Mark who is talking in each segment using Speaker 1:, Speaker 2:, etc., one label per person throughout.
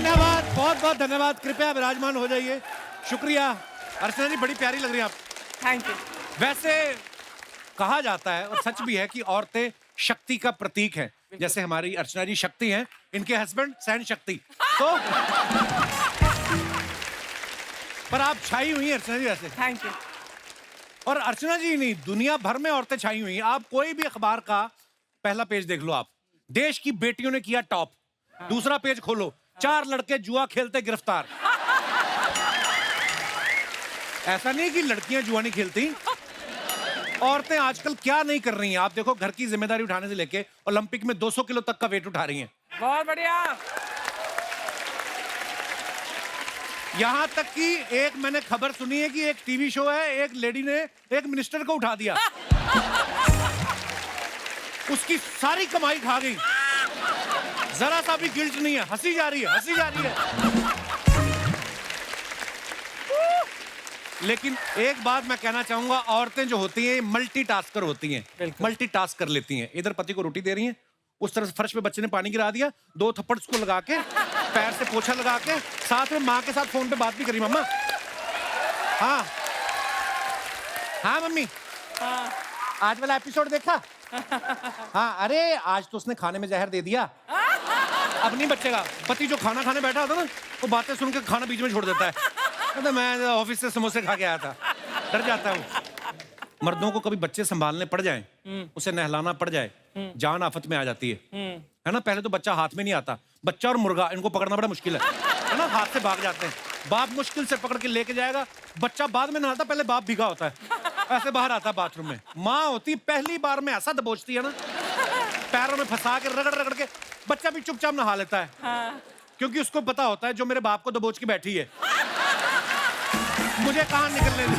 Speaker 1: धन्यवाद, बहुत बहुत धन्यवाद। कृपया विराजमान हो जाइए। शुक्रिया। अर्चना जी बड़ी प्यारी लग रही हैं आप।
Speaker 2: Thank you.
Speaker 1: वैसे कहा जाता है और सच भी है कि औरतें शक्ति का प्रतीक हैं। जैसे हमारी अर्चना जी शक्ति हैं, इनके हस्बैंड सहन शक्ति। तो पर आप छाई हुई हैं अर्चना जी वैसे।
Speaker 2: Thank you.
Speaker 1: और अर्चना जी नहीं, दुनिया भर में औरतें छाई हुई हैं। आप कोई भी अखबार का पहला पेज देख लो, आप देश की बेटियों ने किया टॉप। दूसरा पेज खोलो, 4 लड़के जुआ खेलते गिरफ्तार। ऐसा नहीं कि लड़कियां जुआ नहीं खेलती, औरतें आजकल क्या नहीं कर रही हैं। आप देखो, घर की जिम्मेदारी उठाने से लेके ओलंपिक में 200 किलो तक का वेट उठा रही हैं।
Speaker 2: बहुत बढ़िया।
Speaker 1: यहां तक कि एक मैंने खबर सुनी है कि एक टीवी शो है, एक लेडी ने एक मिनिस्टर को उठा दिया। उसकी सारी कमाई खा गई। जरा सा भी गिल्ट नहीं है, हंसी जा रही है, हंसी जा रही है। लेकिन एक बात मैं कहना चाहूंगा, औरतें जो होती हैं मल्टीटास्कर होती हैं। मल्टीटास्क कर लेती हैं। इधर पति को रोटी दे रही हैं, उस तरफ फर्श पे बच्चे ने पानी गिरा दिया, 2 थप्पड़ उसको लगा के, पैर से पोछा लगा के, साथ में माँ के साथ फोन पे बात भी करी। मम्मा, हाँ हाँ मम्मी,
Speaker 2: हाँ।
Speaker 1: आज वाला एपिसोड देखा? हाँ, अरे आज तो उसने खाने में जहर दे दिया, अब नहीं बचेगा। पति जो खाना खाने बैठा होता ना, वो बातें सुन के खाना बीच में छोड़ देता है। तो मैं ऑफिस से समोसे खा के आया था। डर जाता है वो। मर्दों को कभी बच्चे संभालने पड़ जाएं, उसे नहलाना पड़ जाए, जान आफत में आ जाती है ना। पहले तो बच्चा हाथ में नहीं आता। बच्चा और मुर्गा, इनको पकड़ना बड़ा मुश्किल है ना। हाथ से भाग जाते हैं। बाप मुश्किल से पकड़ के लेके जाएगा। बच्चा बाद में नहाता, पहले बाप भीगा होता है, ऐसे बाहर आता बाथरूम में। माँ होती पहली बार में ऐसा दबोचती है ना, पैरों में फंसा के रगड़ रगड़ के बच्चा भी चुपचाप नहा लेता है।
Speaker 2: हाँ।
Speaker 1: क्योंकि उसको पता होता है जो मेरे बाप को दबोच के बैठी है, मुझे कहां निकलने दी।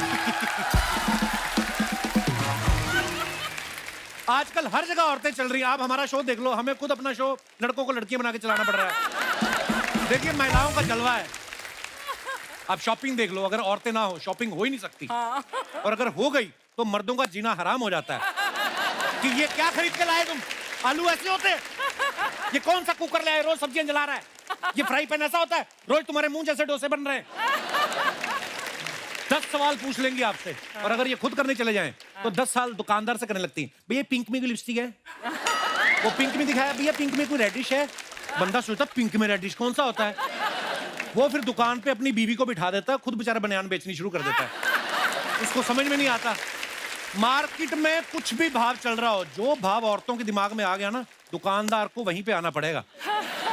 Speaker 1: आजकल हर जगह औरतें चल रही हैं। आप हमारा शो देख लो, हमें खुद अपना शो लड़कों को लड़कियां बना के चलाना पड़ रहा है। देखिए, महिलाओं का जलवा है। आप शॉपिंग देख लो, अगर औरतें ना हो शॉपिंग हो ही नहीं सकती।
Speaker 2: हाँ।
Speaker 1: और अगर हो गई तो मर्दों का जीना हराम हो जाता है। कि ये क्या खरीद के लाए तुम? आलू ऐसे होते हैं? ये कौन सा कुकर लाए, रोज सब्जियां जला रहा है? ये फ्राई पैन ऐसा होता है, रोज तुम्हारे मुंह जैसे डोसे बन रहे हैं। 10 सवाल पूछ लेंगी आपसे। और अगर ये खुद करने चले जाएं तो 10 साल दुकानदार से करने लगती हैं। भैया पिंक में कोई लिपस्टिक है? वो पिंक में दिखाया, भैया पिंक में कोई रेडिश है? बंदा सोचता पिंक में रेडिश कौन सा होता है। वो फिर दुकान पे अपनी बीवी को बिठा देता है, खुद बेचारा बनियान बेचनी शुरू कर देता है। उसको समझ में नहीं आता। मार्केट में कुछ भी भाव चल रहा हो, जो भाव औरतों के दिमाग में आ गया ना, दुकानदार को वहीं पे आना पड़ेगा।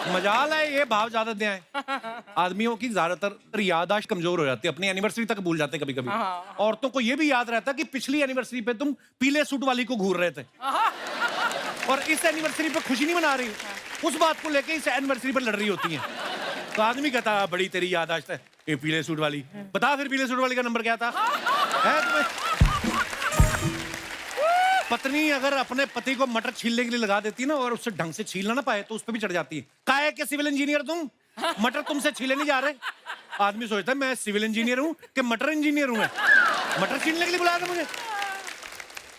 Speaker 1: मजाल है ये भाव ज्यादा दे आए। आदमियों की ज्यादातर याददाश्त कमजोर हो जाती है, अपनी एनिवर्सरी तक भूल जाते हैं कभी कभी। औरतों को ये भी याद रहता है कि पिछली एनिवर्सरी पे तुम पीले सूट वाली को घूर रहे थे और इस एनिवर्सरी पे खुशी नहीं मना रही, उस बात को लेके इस एनिवर्सरी पर लड़ रही होती है। तो आदमी कहता बड़ी तेरी याददाश्त है, ये पीले सूट वाली। बता फिर पीले सूट वाली का नंबर क्या था? है तुम्हें? पत्नी अगर अपने पति को मटर छीलने के लिए लगा देती है ना, और उससे ढंग से छीलना ना पाए तो उस पर भी चढ़ जाती है। काहे के सिविल इंजीनियर तुम, मटर तुमसे छीले नहीं जा रहे। आदमी सोचता है मैं सिविल इंजीनियर हूं कि मटर इंजीनियर हूं। मटर छीलने के लिए बुलाया था मुझे।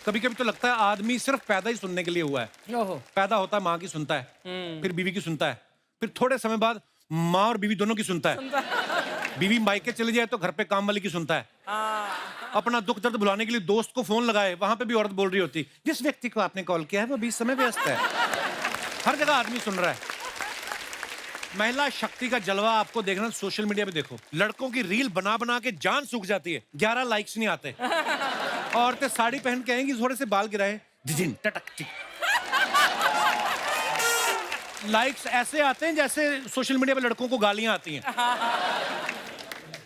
Speaker 1: कभी कभी तो लगता है आदमी सिर्फ पैदा ही सुनने के लिए हुआ है। पैदा होता है माँ की सुनता है, फिर बीवी की सुनता है, फिर थोड़े समय बाद माँ और बीवी दोनों की सुनता है। बीवी मायके चली जाए तो घर पे काम वाली की सुनता है। अपना दुख दर्द भुलाने के लिए दोस्त को फोन लगाए, वहां पे भी औरत बोल रही होती, जिस व्यक्ति को आपने कॉल किया है वो 20 समय व्यस्त है। हर जगह आदमी सुन रहा है। महिला शक्ति का जलवा आपको देखना सोशल मीडिया पे देखो। लड़कों की रील बना बना के जान सूख जाती है, 11 लाइक्स नहीं आते। औरतें साड़ी पहन के आएंगी, थोड़े से बाल गिराए, जिजिन टटक टिक। लाइक्स ऐसे आते हैं जैसे सोशल मीडिया पे लड़कों को गालियां आती हैं।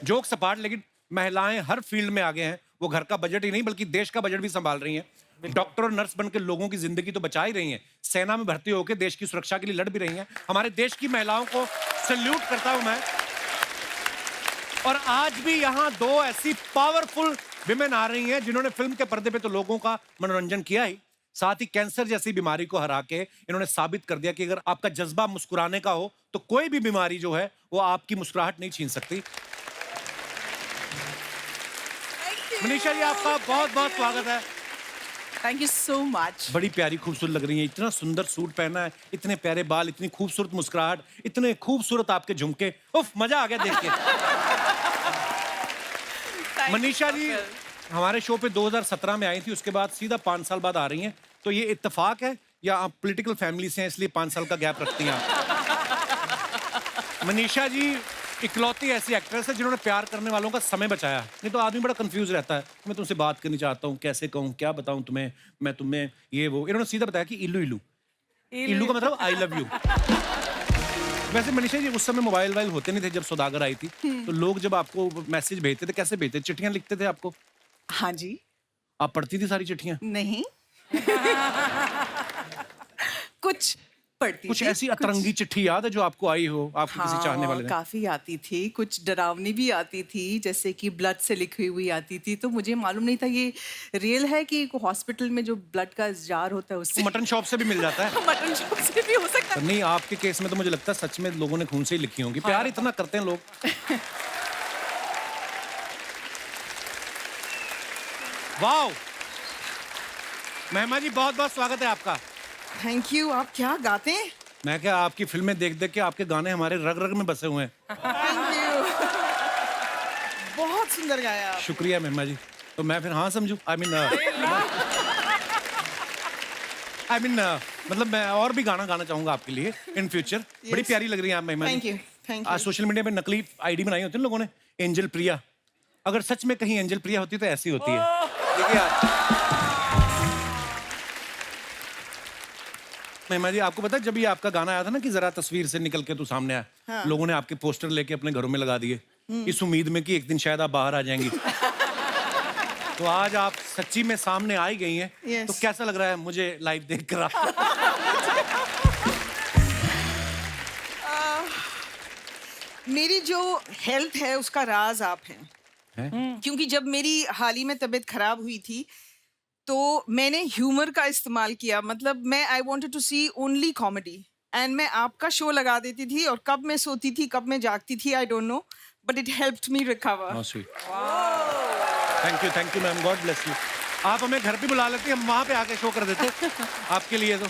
Speaker 1: जोक सपाट, लेकिन महिलाएं हर फील्ड में आगे हैं। वो घर का बजट ही नहीं बल्कि देश का बजट भी संभाल रही हैं। डॉक्टर और नर्स बनकर लोगों की जिंदगी तो बचा ही रही हैं, सेना में भर्ती होकर देश की सुरक्षा के लिए लड़ भी रही हैं। हमारे देश की महिलाओं को सैल्यूट करता हूं मैं। और आज भी यहाँ 2 ऐसी पावरफुल विमेन आ रही हैं जिन्होंने फिल्म के पर्दे पे तो लोगों का मनोरंजन किया ही, साथ ही कैंसर जैसी बीमारी को हरा के इन्होंने साबित कर दिया कि अगर आपका जज्बा मुस्कुराने का हो तो कोई भी बीमारी जो है वो आपकी मुस्कुराहट नहीं छीन सकती। मनीषा जी, आपका बहुत बहुत स्वागत है।
Speaker 2: Thank you so much.
Speaker 1: बड़ी प्यारी खूबसूरत लग रही है, इतना सुंदर सूट पहना है, इतने प्यारे बाल, इतनी खूबसूरत मुस्कुराहट, इतने खूबसूरत आपके झुमके, उफ मजा आ गया देख के। मनीषा जी हमारे शो पे 2017 में आई थी, उसके बाद सीधा 5 साल बाद आ रही हैं, तो ये इत्तेफाक है या आप पॉलिटिकल फैमिली से हैं इसलिए 5 साल का गैप रखती हैं आप? मनीषा जी इकलौती ऐसी एक्ट्रेस है जिन्होंने प्यार करने वालों का समय बचाया, नहीं तो आदमी बड़ा कंफ्यूज रहता है, मैं तुमसे बात करनी चाहता हूँ, कैसे कहूँ, क्या बताऊँ तुम्हें, मैं तुम्हें ये वो, इन्होंने सीधा बताया कि इल्लू इल्लू। इल्लू का मतलब आई लव यू। वैसे मनीषा जी उस समय मोबाइल वाइल होते नहीं थे जब सौदागर आई थी, तो लोग जब आपको मैसेज भेजते थे कैसे भेजते थे? चिट्ठियां लिखते थे आपको?
Speaker 2: हाँ जी।
Speaker 1: आप पढ़ती थी सारी चिट्ठियां?
Speaker 2: नहीं। कुछ पढ़ती
Speaker 1: कुछ
Speaker 2: थी,
Speaker 1: ऐसी अतरंगी चिट्ठी याद है जो आपको आई हो आपके किसी चाहने वाले ने?
Speaker 2: काफी आती थी, कुछ डरावनी भी आती थी, जैसे कि ब्लड से लिखी हुई आती थी, तो मुझे मालूम नहीं था ये रियल है कि हॉस्पिटल में जो ब्लड का जार होता है उससे।
Speaker 1: मटन शॉप से भी मिल जाता है।
Speaker 2: मटन शॉप से भी हो सकता है।
Speaker 1: नहीं आपके केस में तो मुझे लगता है सच में लोगों ने खून से ही लिखी होंगी, प्यार इतना करते हैं लोग। वाओ महिमा जी बहुत बहुत स्वागत है आपका।
Speaker 2: Thank you. आप क्या गाते हैं?
Speaker 1: मैं क्या आपकी फिल्में देख देख के आपके गाने हमारे रग रग में बसे हुए हैं।
Speaker 2: Thank you. बहुत सुंदर गाया आप।
Speaker 1: शुक्रिया महिमा जी। तो मैं फिर हाँ समझू? आई मीन मतलब मैं और भी गाना गाना चाहूंगा आपके लिए इन फ्यूचर। बड़ी प्यारी लग रही है आप Mahima ji.
Speaker 2: Thank you. Thank
Speaker 1: आज
Speaker 2: यू।
Speaker 1: सोशल मीडिया पे नकली आईडी बनाई होती है लोगों ने, एंजल प्रिया। अगर सच में कहीं एंजल प्रिया होती तो ऐसी होती है। देखिए महिमा जी आपको पता है जब ये आपका गाना आया था ना कि जरा तस्वीर से निकल के तू सामने आया,
Speaker 2: हाँ।
Speaker 1: लोगों ने आपके पोस्टर लेके अपने घरों में लगा दिए इस उम्मीद में कि एक दिन शायद आप बाहर आ जाएंगी। तो आज आप सच्ची में सामने आ ही गई हैं।
Speaker 2: Yes.
Speaker 1: तो कैसा लग रहा है मुझे लाइव देख कर?
Speaker 2: मेरी जो हेल्थ है उसका राज आप हैं। क्योंकि जब मेरी हाल ही में तबीयत खराब हुई थी तो मैंने ह्यूमर का इस्तेमाल किया, मतलब मैं I wanted to see only comedy and मैं आपका शो लगा देती थी और कब मैं सोती थी कब मैं जागती थी I don't know, but it helped me recover.
Speaker 1: Thank you ma'am, God bless you. आप हमें घर पे बुला लेती, हम वहां पे आके शो कर देते आपके लिए। तो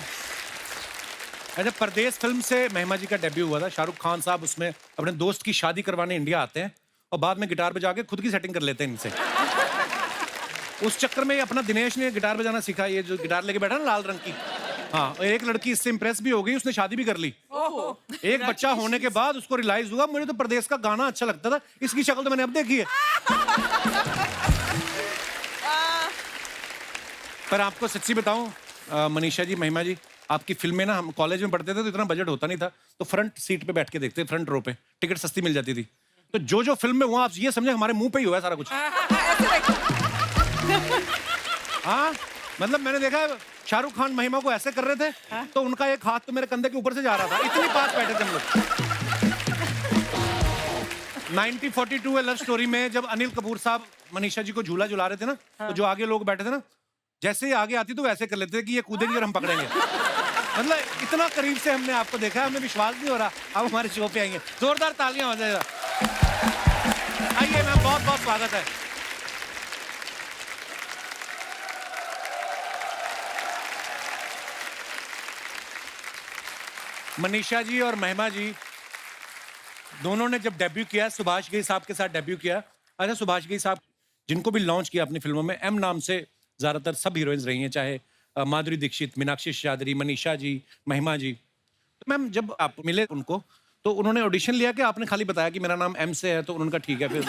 Speaker 1: अच्छा, परदेश फिल्म से महिमा जी का डेब्यू हुआ था। शाहरुख खान साहब उसमें अपने दोस्त की शादी करवाने इंडिया आते हैं और बाद में गिटार बजा के खुद की सेटिंग कर लेते हैं इनसे। उस चक्कर में अपना दिनेश ने गिटार बजाना सीखा, ये जो गिटार लेके बैठा ना लाल रंग की। हाँ, और एक लड़की इससे इंप्रेस भी हो गई, उसने शादी भी कर ली। एक बच्चा होने के बाद उसको रियलाइज हुआ मुझे तो परदेश का गाना अच्छा लगता था, इसकी शक्ल तो मैंने अब देखी है। पर आपको सच्ची बताऊं मनीषा जी, महिमा जी, आपकी फिल्में ना हम कॉलेज में पढ़ते थे तो इतना बजट होता नहीं था, तो फ्रंट सीट पे बैठ के देखते, फ्रंट रो पे, टिकट सस्ती मिल जाती थी। तो जो फिल्म में हुआ आप ये समझे हमारे मुंह पे ही हुआ है सारा कुछ। हाँ, मतलब मैंने देखा है शाहरुख खान महिमा को ऐसे कर रहे थे तो उनका एक हाथ तो मेरे कंधे के ऊपर से जा रहा था, इतनी पास बैठे थे हम लोग। 1942 लव स्टोरी में जब अनिल कपूर साहब मनीषा जी को झूला झुला रहे थे ना, तो जो आगे लोग बैठे थे ना, जैसे ही आगे आती तो वैसे कर लेते थे कि ये कूदेंगे और हम पकड़ेंगे। मतलब इतना करीब से हमने आपको देखा है, हमें विश्वास नहीं हो रहा आप हमारे शो पे आएंगे। जोरदार तालियां हो जाएगा। आइए मैम, बहुत बहुत स्वागत है। मनीषा जी और महिमा जी दोनों ने जब डेब्यू किया, सुभाष घई साहब के साथ डेब्यू किया। अच्छा, सुभाष घई साहब जिनको भी लॉन्च किया अपनी फिल्मों में, एम नाम से ज्यादातर सब हीरोइंस रही हैं, चाहे माधुरी दीक्षित, मीनाक्षी शेषाद्री, मनीषा जी, महिमा जी। तो मैम जब आप मिले उनको तो उन्होंने ऑडिशन लिया कि आपने खाली बताया कि मेरा नाम एम से है, तो उन्होंने कहा ठीक है फिर?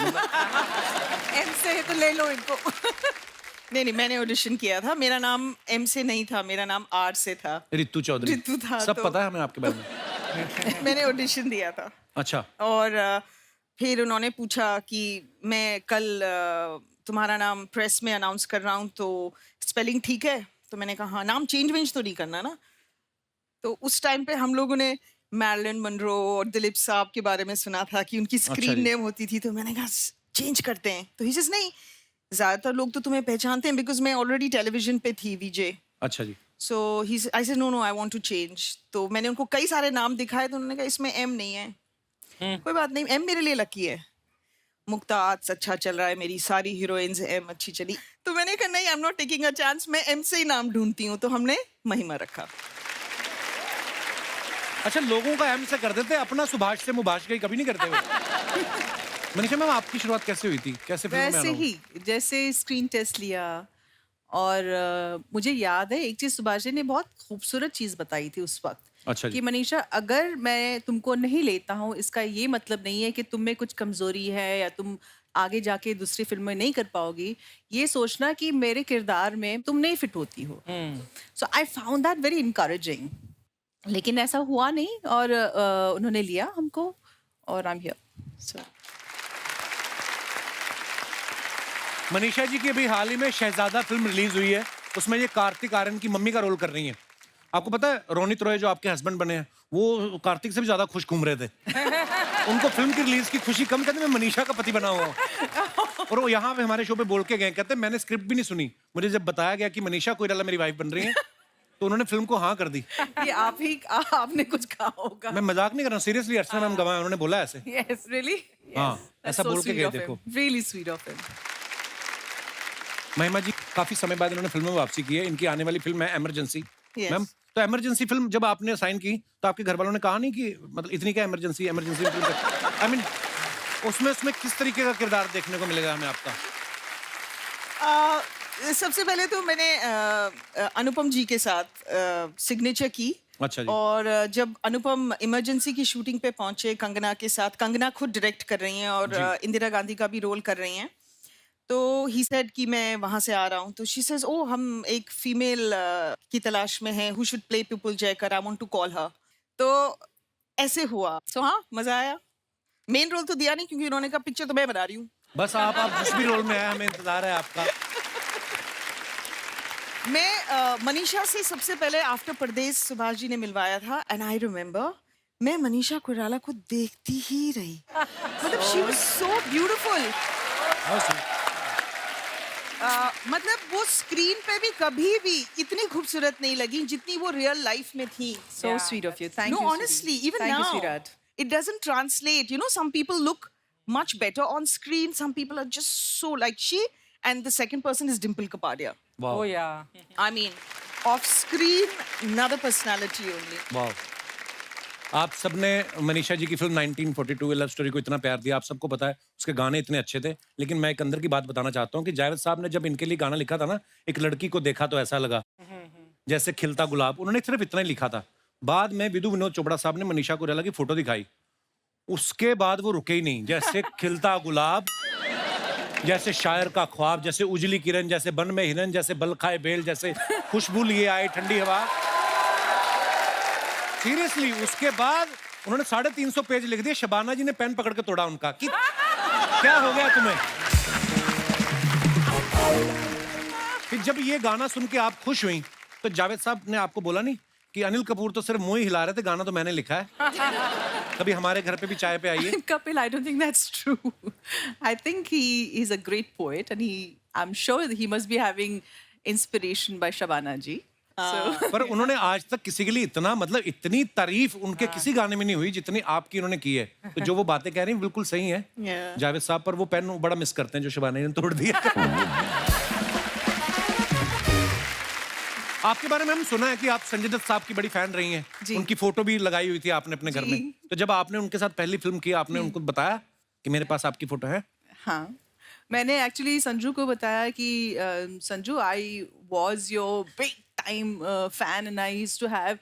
Speaker 2: एम से है तो ले लो इनको। नहीं, मैंने ऑडिशन किया था, मेरा नाम एम से नहीं था, मेरा नाम आर से था।
Speaker 1: रितु चौधरी।
Speaker 2: रितु था,
Speaker 1: सब
Speaker 2: तो
Speaker 1: पता है हमें आपके बारे में।
Speaker 2: मैंने ऑडिशन दिया था।
Speaker 1: अच्छा।
Speaker 2: और फिर उन्होंने पूछा कि मैं कल तुम्हारा नाम प्रेस में अनाउंस कर रहा हूँ तो स्पेलिंग ठीक है? तो मैंने कहा हाँ, नाम चेंज वेंज तो नहीं करना ना। तो उस टाइम पे हम लोगों ने मैरिलन मनरो और दिलीप साहब के बारे में सुना था कि उनकी स्क्रीन नेम होती थी, तो मैंने कहा चेंज करते हैं। तो ही सेज नहीं, ज्यादातर लोग तो तुम्हें पहचानते हैं बिकॉज मैं ऑलरेडी टेलीविजन पे थी, विजय।
Speaker 1: अच्छा जी।
Speaker 2: So I said no I want to change. तो मैंने उनको कई सारे नाम दिखाए तो उन्होंने कहा इसमें एम नहीं है। कोई बात नहीं, एम मेरे लिए लकी है। मुक्ता आज अच्छा चल रहा है, मेरी सारी हीरोइंस एम अच्छी चली, तो मैंने कहा नहीं, I am not taking a chance, मैं एम से ही नाम ढूंढती हूँ, तो हमने महिमा रखा।
Speaker 1: अच्छा, लोगों का एम से कर देते, अपना सुभाष से मुभाष गई कभी नहीं करते हुए। मनीषा मैम, आपकी शुरुआत कैसे हुई थी, कैसे फिल्म में
Speaker 3: वैसे
Speaker 1: आना हुआ?
Speaker 3: ही जैसे स्क्रीन टेस्ट लिया और मुझे याद है एक चीज सुभाष ने बहुत खूबसूरत चीज बताई थी उस वक्त
Speaker 1: अच्छा जी।
Speaker 3: कि मनीषा, अगर मैं तुमको नहीं लेता हूँ इसका ये मतलब नहीं है कि तुम में कुछ कमजोरी है या तुम आगे जाके दूसरी फिल्म में नहीं कर पाओगी। ये सोचना कि मेरे किरदार में तुम नहीं फिट होती हो। So I found that very encouraging. लेकिन ऐसा हुआ नहीं और उन्होंने लिया हमको और I am here. So
Speaker 1: Manisha ji की अभी हाल ही में शहजादा फिल्म रिलीज हुई है, उसमें ये कार्तिक आर्यन की मम्मी का रोल कर रही हैं। आपको पता है रोनित रॉय जो आपके हस्बैंड बने हैं, वो कार्तिक से भी ज्यादा खुश घूम रहे थे। उनको फिल्म की रिलीज की खुशी कम, कहते मैं मनीषा का पति बना हुआ हूं। और वो यहाँ पे हमारे शो पे बोल के गए, कहते मैंने स्क्रिप्ट भी नहीं सुनी, मुझे जब बताया गया कि मनीषा कोइराला मेरी वाइफ बन रही है, तो उन्होंने फिल्म को हाँ कर दी।
Speaker 3: ये आपने कुछ कहा होगा।
Speaker 1: मैं मजाक नहीं कर रहा, सीरियसली अर्चना मैम गवाह हैं, उन्होंने बोला ऐसे।
Speaker 3: Yes, really?
Speaker 1: हाँ,
Speaker 3: That's
Speaker 1: ऐसा
Speaker 3: so
Speaker 1: बोल के
Speaker 3: sweet
Speaker 1: गए,
Speaker 3: of him.
Speaker 1: देखो।
Speaker 3: Really sweet of him.
Speaker 1: महिमा जी काफी समय बाद इन्होंने फिल्म में वापसी की है, इनकी आने वाली फिल्म है इमरजेंसी।
Speaker 2: Yes.
Speaker 1: मैम, तो इमरजेंसी फिल्म जब आपने साइन की तो आपके घर वालों ने कहा नहीं कि मतलब इतनी क्या इमरजेंसी फिल्म, आई मीन उसमें किस तरीके का किरदार देखने को मिलेगा हमें आपका?
Speaker 2: सबसे पहले तो मैंने अनुपम जी के साथ सिग्नेचर की।
Speaker 1: अच्छा जी।
Speaker 2: और जब अनुपम इमरजेंसी की शूटिंग पे पहुंचे कंगना के साथ, कंगना खुद डायरेक्ट कर रही हैं और इंदिरा गांधी का भी रोल कर रही हैं, तो ही सेड कि मैं वहां से आ रहा हूं, तो शी सेज ओ हम एक फीमेल की तलाश में हैं, who should play Pupul Jayakar, I want to call her. तो ऐसे हुआ। सो हाँ, मजा आया। मेन रोल तो दिया नहीं क्योंकि उन्होंने कहा पिक्चर तो मैं बना रही हूँ।
Speaker 1: बस आप जिस भी रोल में आए, हमें इंतजार है आपका।
Speaker 2: मैं मनीषा से सबसे पहले आफ्टर परदेस सुभाष जी ने मिलवाया था, एंड आई रिमेम्बर मैं मनीषा कोइराला को देखती ही रही। मतलब शी वाज सो ब्यूटीफुल। मतलब वो स्क्रीन पे भी कभी भी इतनी खूबसूरत नहीं लगी जितनी वो रियल लाइफ में थी।
Speaker 3: So
Speaker 2: Yeah,
Speaker 3: sweet of you. Thank
Speaker 2: no,
Speaker 3: you.
Speaker 2: honestly,
Speaker 3: sweetie.
Speaker 2: even
Speaker 3: Thank
Speaker 2: now,
Speaker 3: you, sweetheart.
Speaker 2: it doesn't translate. You know, some people look much better on screen. Some people are just so like she, and the second person is Dimple Kapadia.
Speaker 1: वाह,
Speaker 3: yeah.
Speaker 2: I mean, off screen, another personality only.
Speaker 1: वाह। आप सबने मनीषा जी की film 1942 love story को इतना प्यार दिया, आप सबको पता है उसके गाने इतने अच्छे थे। लेकिन मैं एक अंदर की बात बताना चाहता हूँ कि जावेद साहब ने जब इनके लिए गाना लिखा था ना, एक लड़की को देखा तो ऐसा लगा जैसे खिलता गुलाब, उन्होंने सिर्फ इतना ही लिखा था। बाद में विदु विनोद चोपड़ा साहब ने मनीषा कोइराला की फोटो दिखाई, उसके बाद वो रुके ही नहीं। जैसे खिलता गुलाब, जैसे शायर का ख्वाब, जैसे उजली किरण, जैसे बन में हिरन, जैसे बल खाए बेल, जैसे खुशबू लिए आए ठंडी हवा। सीरियसली, उसके बाद उन्होंने 350 पेज लिख दिए। शबाना जी ने पेन पकड़ के तोड़ा उनका कि क्या हो गया तुम्हें। फिर जब ये गाना सुन के आप खुश हुई तो जावेद साहब ने आपको बोला नहीं कि अनिल कपूर तो सिर्फ मुंह ही हिला रहे थे, गाना तो मैंने लिखा है, कभी हमारे घर पे भी चाय पे आइए।
Speaker 3: Kapil, I don't think that's true. I think he is a great poet, and I'm sure that he must be having inspiration by Shabana ji. So,
Speaker 1: पर उन्होंने आज तक किसी के लिए इतना, मतलब इतनी तारीफ उनके किसी गाने में नहीं हुई जितनी आपकी उन्होंने की है। तो जो वो बातें कह रही हैं बिल्कुल सही है।
Speaker 2: Yeah.
Speaker 1: जावेद साहब पर वो पेन बड़ा मिस करते हैं जो शबाना ने तोड़ दिया। आपके बारे में हम सुना है कि आप संजय दत्त साहब की बड़ी फैन रही हैं।
Speaker 3: जी।
Speaker 1: उनकी फोटो भी लगाई हुई थी आपने अपने घर
Speaker 3: जी।
Speaker 1: में। तो जब आपने उनके साथ पहली फिल्म की, आपने उनको बताया कि मेरे पास आपकी फोटो है?
Speaker 3: हाँ, मैंने एक्चुअली संजू को बताया कि Sanju, I was your big time fan and I used to have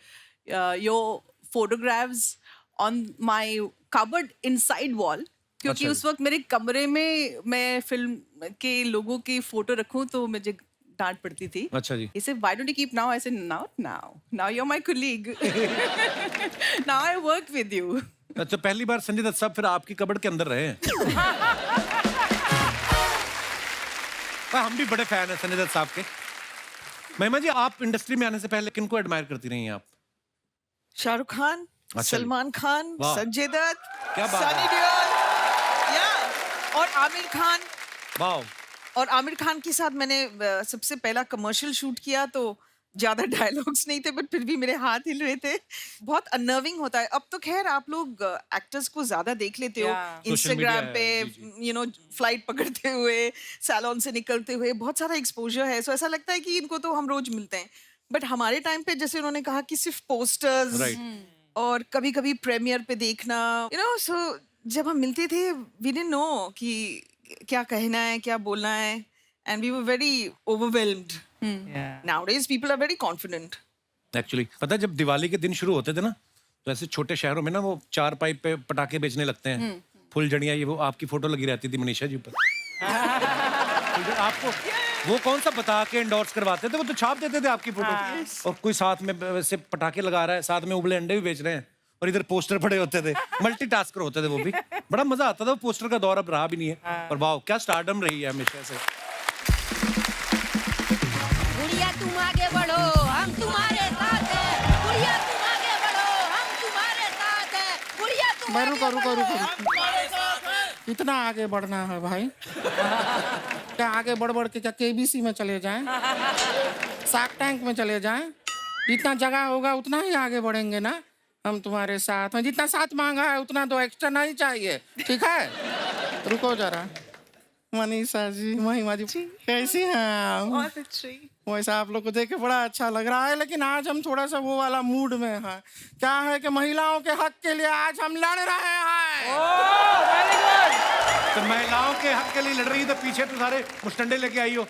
Speaker 3: your photographs on my cupboard inside wall, क्योंकि
Speaker 1: अच्छा।
Speaker 3: उस वक्त मेरे कमरे में मैं फिल्म के लोगों की फोटो रखूं तो मुझे डांट पड़ती थी।
Speaker 1: अच्छा जी।
Speaker 3: He said, why don't you keep now? I said, not now. Now you're my colleague. Now I work with you.
Speaker 1: अच्छा, पहली बार संजय दत्त साहब फिर आपकी कबर्ड के अंदर रहे हैं। हम भी बड़े फैन हैं संजय दत्त साहब के। महिमा जी, आप इंडस्ट्री में आने से पहले किनको एडमायर करती रही हैं आप?
Speaker 2: शाहरुख खान,
Speaker 1: अच्छा जी।
Speaker 2: सलमान खान,
Speaker 1: वाह।
Speaker 2: संजय दत्त,
Speaker 1: क्या बात
Speaker 2: सनी
Speaker 1: है।
Speaker 2: देओल, या और आमिर खान।
Speaker 1: वाह।
Speaker 2: और आमिर खान के साथ मैंने सबसे पहला कमर्शियल शूट किया, तो ज्यादा डायलॉग्स नहीं थे बट फिर भी मेरे हाथ हिल रहे थे। बहुत अनर्विंग होता है। अब तो खैर आप लोग एक्टर्स को ज्यादा देख लेते हो
Speaker 3: Yeah.
Speaker 2: इंस्टाग्राम
Speaker 1: Social
Speaker 2: पे,
Speaker 1: media है, जी,
Speaker 2: फ्लाइट पकड़ते हुए, सैलून से निकलते हुए, बहुत सारा एक्सपोजर है। सो ऐसा लगता है कि इनको तो हम रोज मिलते हैं। बट हमारे टाइम पे जैसे उन्होंने कहा कि सिर्फ पोस्टर्स
Speaker 1: Right.
Speaker 2: और कभी कभी प्रीमियर पे देखना, सो जब हम मिलते थे वी डिडंट नो कि क्या कहना है, क्या बोलना है, and we were very overwhelmed. Nowadays people are very confident.
Speaker 1: Actually पता है जब दिवाली के दिन शुरू होते थे ना, तो ऐसे छोटे शहरों में ना वो 4 पाइप पे पटाखे बेचने लगते हैं, फुलझड़ियाँ, ये वो आपकी फोटो लगी रहती थी मनीषा जी पर। तो आपको वो कौन सा बता के एंडोर्स करवाते थे, वो तो छाप देते थे आपकी फोटो। और कोई साथ में वैसे पटाखे लगा रहा है, साथ में उबले अंडे भी बेच रहे हैं, और इधर पोस्टर पड़े होते थे। मल्टीटास्कर होते थे वो भी। बड़ा मजा आता था। वो पोस्टर का दौर अब रहा भी नहीं है। और वाह क्या स्टारडम रही है हमेशा से।
Speaker 4: गुड़िया तुम आगे बढ़ो, हम तुम्हारे साथ हैं। गुड़िया तुम आगे बढ़ो, हम तुम्हारे साथ हैं। गुड़िया तुम आगे
Speaker 5: रुको रुको
Speaker 4: बढ़ो,
Speaker 5: रुको
Speaker 4: हम तुम्हारे साथ हैं।
Speaker 5: इतना आगे बढ़ना है भाई? क्या आगे बढ़ बढ़ के क्या केबीसी में चले जाएं, शार्क टैंक में चले जाएं? जितना जगह होगा उतना ही आगे बढ़ेंगे ना। हम तुम्हारे साथ हैं, जितना साथ मांगा है उतना तो एक्स्ट्रा नहीं चाहिए, ठीक है? रुको जरा। मनीषा जी, महिमा जी, कैसी हैं आप?
Speaker 2: बहुत अच्छी।
Speaker 5: वैसा आप लोग को देख के बड़ा अच्छा लग रहा है, लेकिन आज हम थोड़ा सा वो वाला मूड में हैं। क्या है कि महिलाओं के हक के लिए आज हम लड़ रहे हैं।
Speaker 1: तो महिलाओं के हक के लिए लड़ रही है, तो पीछे तो सारे मुस्टंडे लेके आई हो।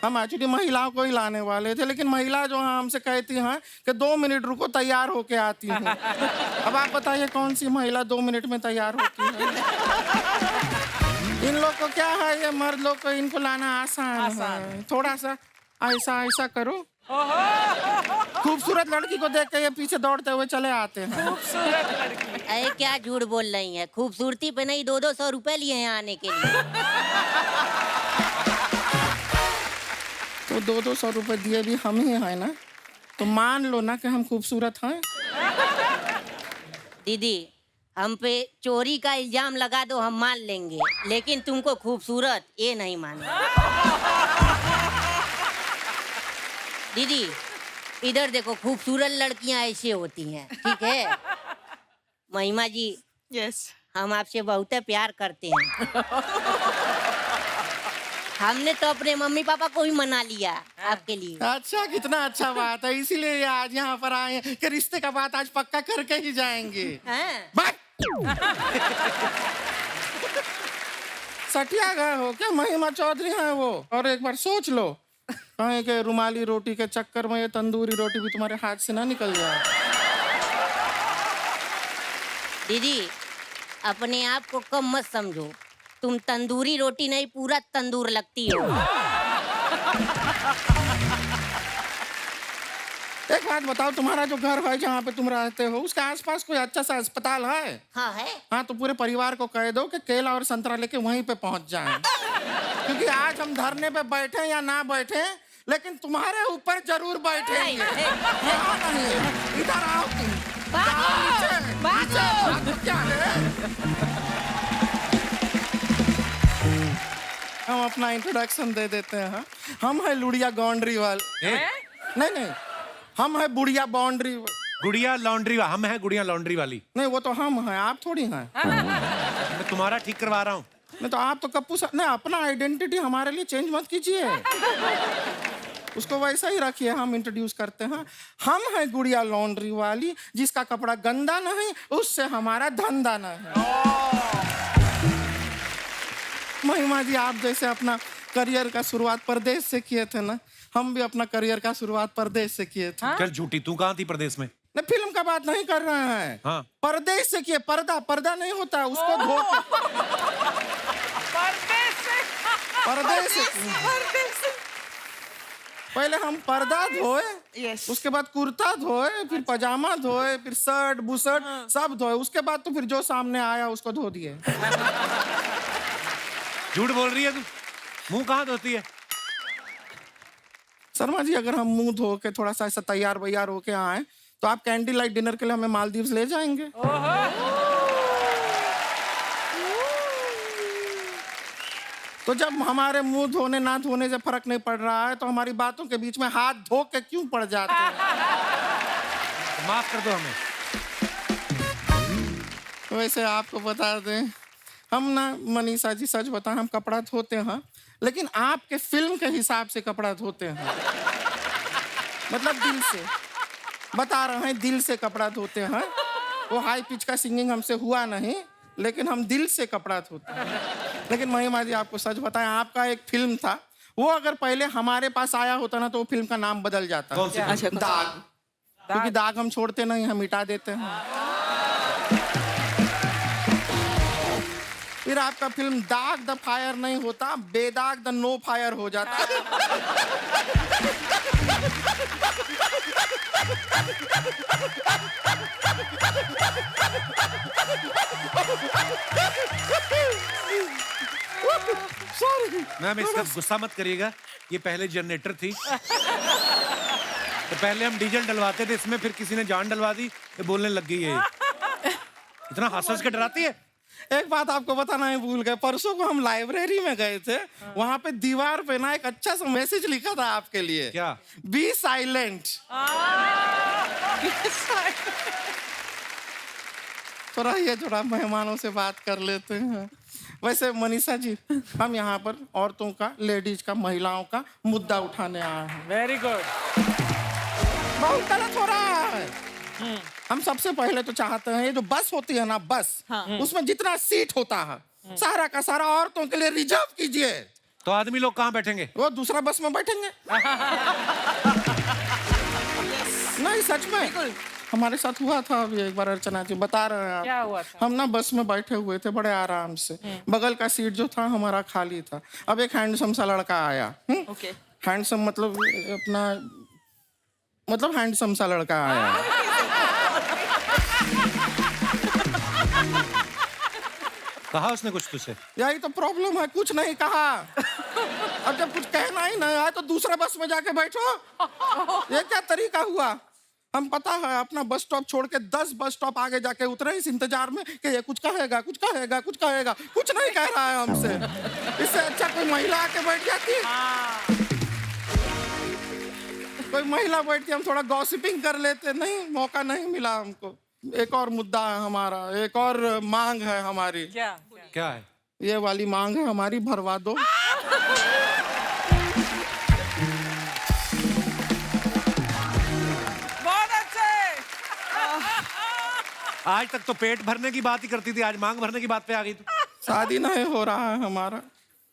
Speaker 5: हम एक्चुअली महिलाओं को ही लाने वाले थे, लेकिन महिला जो है हमसे कहती हैं कि 2 मिनट रुको, तैयार होके आती हूँ। अब आप बताइए कौन सी महिला 2 मिनट में तैयार होती है? इन लोग को क्या है, ये मर्द लोग को इनको लाना आसान है। थोड़ा सा ऐसा ऐसा करो, खूबसूरत लड़की को देख के ये पीछे दौड़ते हुए चले आते हैं।
Speaker 4: अरे क्या झूठ बोल रही है, खूबसूरती पे नहीं 200-200 रुपए लिए हैं आने के लिए।
Speaker 5: तो 200-200 रुपए दिए भी हम ही हैं ना, तो मान लो ना कि हम खूबसूरत हैं।
Speaker 4: दीदी हम पे चोरी का इल्जाम लगा दो, हम मान लेंगे, लेकिन तुमको खूबसूरत ये नहीं मानेंगे। दीदी इधर देखो, खूबसूरत लड़कियां ऐसे होती हैं, ठीक है? महिमा जी,
Speaker 2: यस।
Speaker 4: हम आपसे बहुत प्यार करते हैं। हमने तो अपने मम्मी पापा को भी मना लिया आपके लिए।
Speaker 5: अच्छा, कितना अच्छा बात है। इसीलिए ये आज यहाँ पर आए हैं कि रिश्ते का बात आज पक्का करके ही जाएंगे।
Speaker 4: हैं?
Speaker 5: बात सटिया गए हो क्या? महिमा चौधरी हैं वो। और एक बार सोच लो, कहें कि रुमाली रोटी के चक्कर में ये तंदूरी रोटी भी तुम्हारे हाथ से ना निकल जाए।
Speaker 4: दीदी अपने आप को कम मत समझो, तुम तंदूरी रोटी नहीं पूरा तंदूर लगती हो।
Speaker 5: एक बात बताओ, तुम्हारा जो घर है जहाँ पे तुम रहते हो, उसके आसपास कोई अच्छा सा अस्पताल है?
Speaker 4: हाँ है।
Speaker 5: हाँ, तो पूरे परिवार को कह दो कि केला और संतरा लेके वहीं पे पहुंच जाएं। क्योंकि आज हम धरने पे बैठे या ना बैठे, लेकिन तुम्हारे ऊपर जरूर बैठेंगे। यहाँ नहीं, इधर आओ तुम। जाओ नीचे, नीचे भागो, क्या है? हम अपना इंट्रोडक्शन दे देते हैं। हम है लुड़िया बाउंड्री वाले। नहीं, हम है बुढ़िया बाउंड्री।
Speaker 1: गुड़िया लॉन्ड्री, हम हैं गुड़िया लॉन्ड्री वाली।
Speaker 5: नहीं, वो तो हम हैं, आप थोड़ी हैं।
Speaker 1: मैं तुम्हारा ठीक करवा रहा हूँ।
Speaker 5: नहीं तो आप तो कप्पू सा नहीं, अपना आइडेंटिटी हमारे लिए चेंज मत कीजिए। उसको वैसा ही रखिए। हम इंट्रोड्यूस करते हैं, हम हैं गुड़िया लॉन्ड्री वाली, जिसका कपड़ा गंदा नहीं, उससे हमारा धंधा नहीं। महिमा जी, आप जैसे अपना करियर का शुरुआत परदेश से किए थे ना, हम भी अपना करियर का शुरुआत परदेश से किए थे।
Speaker 1: चल झूठी, तू कहाँ थी प्रदेश में?
Speaker 5: नहीं, फिल्म का बात नहीं कर रहे हैं।
Speaker 1: हाँ।
Speaker 5: परदेश से किए। पर्दा नहीं होता, उसको धो के परदेश से। पहले हम पर्दा धोए,
Speaker 2: यस।
Speaker 5: उसके बाद कुर्ता धोए, फिर पजामा धोए, फिर शर्ट बुशर्ट सब धोए, उसके बाद तो फिर जो सामने आया उसको धो दिए।
Speaker 1: झूठ बोल रही है तू। मुंह कहाँ धोती है?
Speaker 5: शर्मा जी, अगर हम मुंह धो के थोड़ा सा ऐसा तैयार वैयार होके आए, तो आप कैंडी लाइट डिनर के लिए हमें मालदीव्स ले जाएंगे? तो जब हमारे मुंह धोने ना धोने से फर्क नहीं पड़ रहा है तो हमारी बातों के बीच में हाथ धो के क्यों पड़ जाते हैं?
Speaker 1: माफ कर दो हमें।
Speaker 5: वैसे आपको बता दें, हम ना मनीषा जी सच बताएं, हम कपड़ा धोते हैं, लेकिन आपके फिल्म के हिसाब से कपड़ा धोते हैं। मतलब दिल से बता रहे हैं, दिल से कपड़ा धोते हैं। वो हाई पिच का सिंगिंग हमसे हुआ नहीं, लेकिन हम दिल से कपड़ा धोते हैं। लेकिन महिमा जी आपको सच बताएं, आपका एक फिल्म था, वो अगर पहले हमारे पास आया होता ना तो वो फिल्म का नाम बदल जाता।
Speaker 1: कौन सी फिल्म?
Speaker 2: अच्छा,
Speaker 5: दाग। क्योंकि दाग हम छोड़ते नहीं, हम मिटा देते हैं। फिर आपका फिल्म दाग द फायर नहीं होता, बेदाग द नो फायर हो जाता।
Speaker 1: मैम इसका गुस्सा मत करिएगा, ये पहले जनरेटर थी। तो पहले हम डीजल डलवाते थे इसमें, फिर किसी ने जान डलवा दी, ये बोलने लग गई है। इतना हंस के डराती है।
Speaker 5: एक बात आपको बताना ही भूल गए, परसों को हम लाइब्रेरी में गए थे, वहां पे दीवार पे ना एक अच्छा सा मैसेज लिखा था आपके लिए।
Speaker 1: क्या?
Speaker 5: Be silent. थोड़ा ये थोड़ा मेहमानों से बात कर लेते हैं। वैसे मनीषा जी, हम यहाँ पर औरतों का, लेडीज का, महिलाओं का मुद्दा उठाने आए हैं।
Speaker 6: Very good.
Speaker 5: बहुत गलत हो रहा है। हम सबसे पहले तो चाहते हैं, ये जो बस होती है ना, बस, उसमें जितना सीट होता है सारा का सारा औरतों के लिए रिजर्व कीजिए।
Speaker 1: तो आदमी लोग कहाँ बैठेंगे?
Speaker 5: वो दूसरा बस में बैठेंगे। नहीं सच में हमारे साथ हुआ था अभी एक बार, अर्चना जी बता रहे हैं आप।
Speaker 6: क्या हुआ था?
Speaker 5: हम ना बस में बैठे हुए थे बड़े आराम से, बगल का सीट जो था हमारा खाली था। अब एक हैंडसम सा लड़का आया।
Speaker 2: ओके।
Speaker 5: हैंडसम मतलब अपना, मतलब हैंडसम सा लड़का आया।
Speaker 1: कहा उसने कुछ तुझसे?
Speaker 5: यही तो प्रॉब्लम है, कुछ नहीं कहा। अब जब कुछ कहना ही नहीं आया तो दूसरा बस में जाके बैठो, ये क्या तरीका हुआ? हम पता है अपना बस स्टॉप छोड़ के 10 बस स्टॉप आगे जाके उतरे इस इंतजार में कि ये कुछ कहेगा, कुछ कहेगा, कुछ कहेगा, कुछ नहीं कह रहा है हमसे। इससे अच्छा कोई महिला आके बैठ जाती। कोई महिला बैठ के हम थोड़ा गॉसिपिंग कर लेते, नहीं, मौका नहीं मिला हमको। एक और मुद्दा है हमारा, एक और मांग है हमारी।
Speaker 6: क्या?
Speaker 1: क्या है?
Speaker 5: ये वाली मांग है हमारी, भरवा दो।
Speaker 6: बहुत अच्छे।
Speaker 1: आज तक तो पेट भरने की बात ही करती थी, आज मांग भरने की बात पे आ गई तू।
Speaker 5: शादी नहीं हो रहा है हमारा,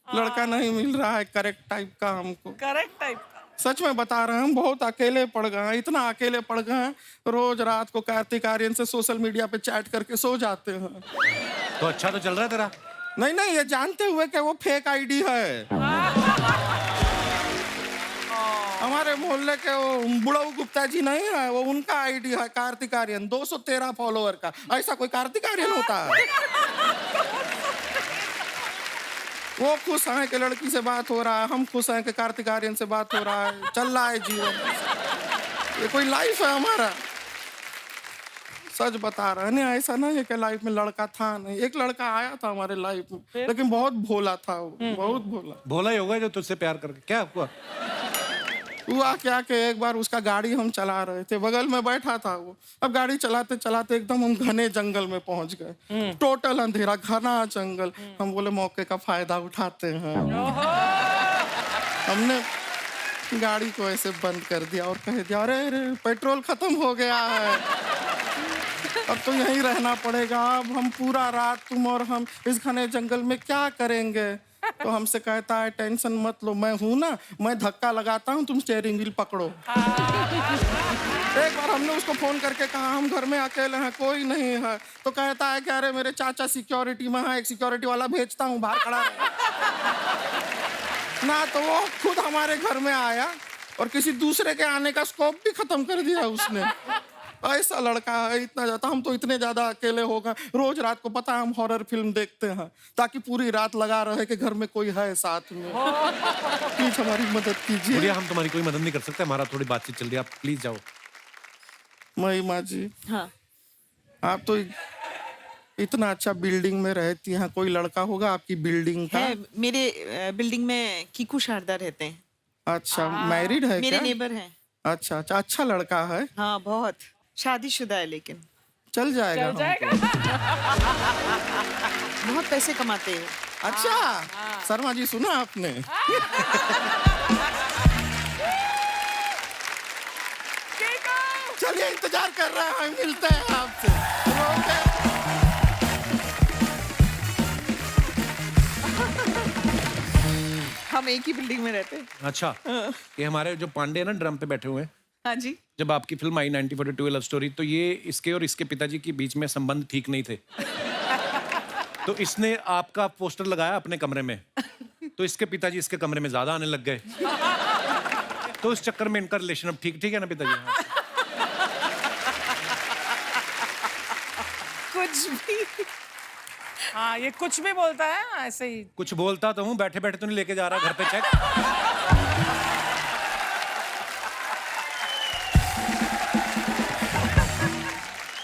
Speaker 5: लड़का नहीं मिल रहा है करेक्ट टाइप का हमको।
Speaker 6: Correct type.
Speaker 5: सच में बता रहे हैं, हम बहुत अकेले पड़ गए हैं, इतना अकेले पड़ गए हैं, रोज रात को कार्तिक आर्यन से सोशल मीडिया पे चैट करके सो जाते हैं।
Speaker 1: तो अच्छा तो चल रहा है तेरा।
Speaker 5: नहीं नहीं, ये जानते हुए कि वो फेक आईडी है। हमारे मोहल्ले के वो बुढ़ऊ गुप्ता जी नहीं है, वो उनका आईडी है, कार्तिक आर्यन, 213 फॉलोअर का। ऐसा कोई कार्तिक आर्यन होता है? वो खुश हैं कि लड़की से बात हो रहा है, हम खुश हैं कि कार्तिक आर्यन से बात हो रहा है, चल रहा है जीवन। ये कोई लाइफ है हमारा? सच बता रहे हैं, नहीं ऐसा नहीं है कि लाइफ में लड़का था नहीं। एक लड़का आया था हमारे लाइफ में, लेकिन बहुत भोला था वो, बहुत भोला।
Speaker 1: भोला ही होगा जो तुझसे प्यार करके। क्या हुआ?
Speaker 5: हुआ क्या कि एक बार उसका गाड़ी हम चला रहे थे, बगल में बैठा था वो। अब गाड़ी चलाते चलाते एकदम हम घने जंगल में पहुंच गए, टोटल अंधेरा, घना जंगल। हम बोले मौके का फायदा उठाते हैं, हमने गाड़ी को ऐसे बंद कर दिया और कह दिया, अरे अरे पेट्रोल खत्म हो गया है, अब तो यहीं रहना पड़ेगा। अब हम पूरा रात तुम और हम इस घने जंगल में क्या करेंगे? तो हमसे कहता है, टेंशन मत लो, मैं हूं ना, मैं धक्का लगाता हूं, तुम स्टीयरिंग व्हील पकड़ो। एक बार हमने उसको फोन करके कहा, हम घर में अकेले हैं, कोई नहीं है। तो कहता है कि अरे मेरे चाचा सिक्योरिटी में है, एक सिक्योरिटी वाला भेजता हूँ, बाहर खड़ा रहे। ना तो वो खुद हमारे घर में आया और किसी दूसरे के आने का स्कोप भी खत्म कर दिया उसने। ऐसा लड़का है, इतना ज्यादा। हम तो इतने ज्यादा अकेले हो गए, रोज रात को पता है हम हॉरर फिल्म देखते हैं ताकि पूरी रात लगा रहे कि घर में कोई है साथ में। प्लीज हमारी मदद कीजिए।
Speaker 1: गुड़िया, हम तुम्हारी कोई मदद नहीं कर सकते, हमारा थोड़ी बातचीत चल रही है, आप प्लीज जाओ।
Speaker 5: महिमा जी,
Speaker 2: हाँ।
Speaker 5: आप तो इतना अच्छा बिल्डिंग में रहती हैं, कोई लड़का होगा आपकी बिल्डिंग का?
Speaker 2: है मेरे बिल्डिंग में कीकू शारदा रहते हैं,
Speaker 5: अच्छा, मैरिड है
Speaker 2: मेरे
Speaker 5: क्या?
Speaker 2: नेबर हैं।
Speaker 5: अच्छा अच्छा, अच्छा लड़का है,
Speaker 2: हाँ बहुत, शादीशुदा है लेकिन
Speaker 5: चल जाएगा हमको।
Speaker 2: बहुत पैसे कमाते हैं।
Speaker 5: अच्छा, शर्मा जी सुना आपने? चलिए इंतजार कर रहे हैं, मिलते हैं आपसे। ओके।
Speaker 2: हम एक ही बिल्डिंग में रहते हैं।
Speaker 1: अच्छा, ये हमारे जो पांडे हैं ना ड्रम पे बैठे हुए हैं,
Speaker 2: हाँ जी।
Speaker 1: जब आपकी फिल्म आई 1942 लव स्टोरी, तो ये इसके और इसके पिताजी के बीच में संबंध ठीक नहीं थे। तो इसने आपका पोस्टर लगाया अपने कमरे में, तो इसके पिताजी इसके कमरे में ज्यादा आने लग गए। तो इस चक्कर में इनका रिलेशन अब ठीक ठीक है ना पिताजी? हाँ।
Speaker 2: कुछ भी।
Speaker 6: हाँ, ये कुछ भी बोलता है ऐसे ही।
Speaker 1: कुछ बोलता तो हूँ, बैठे बैठे तो नहीं लेके जा रहा घर पे चेक।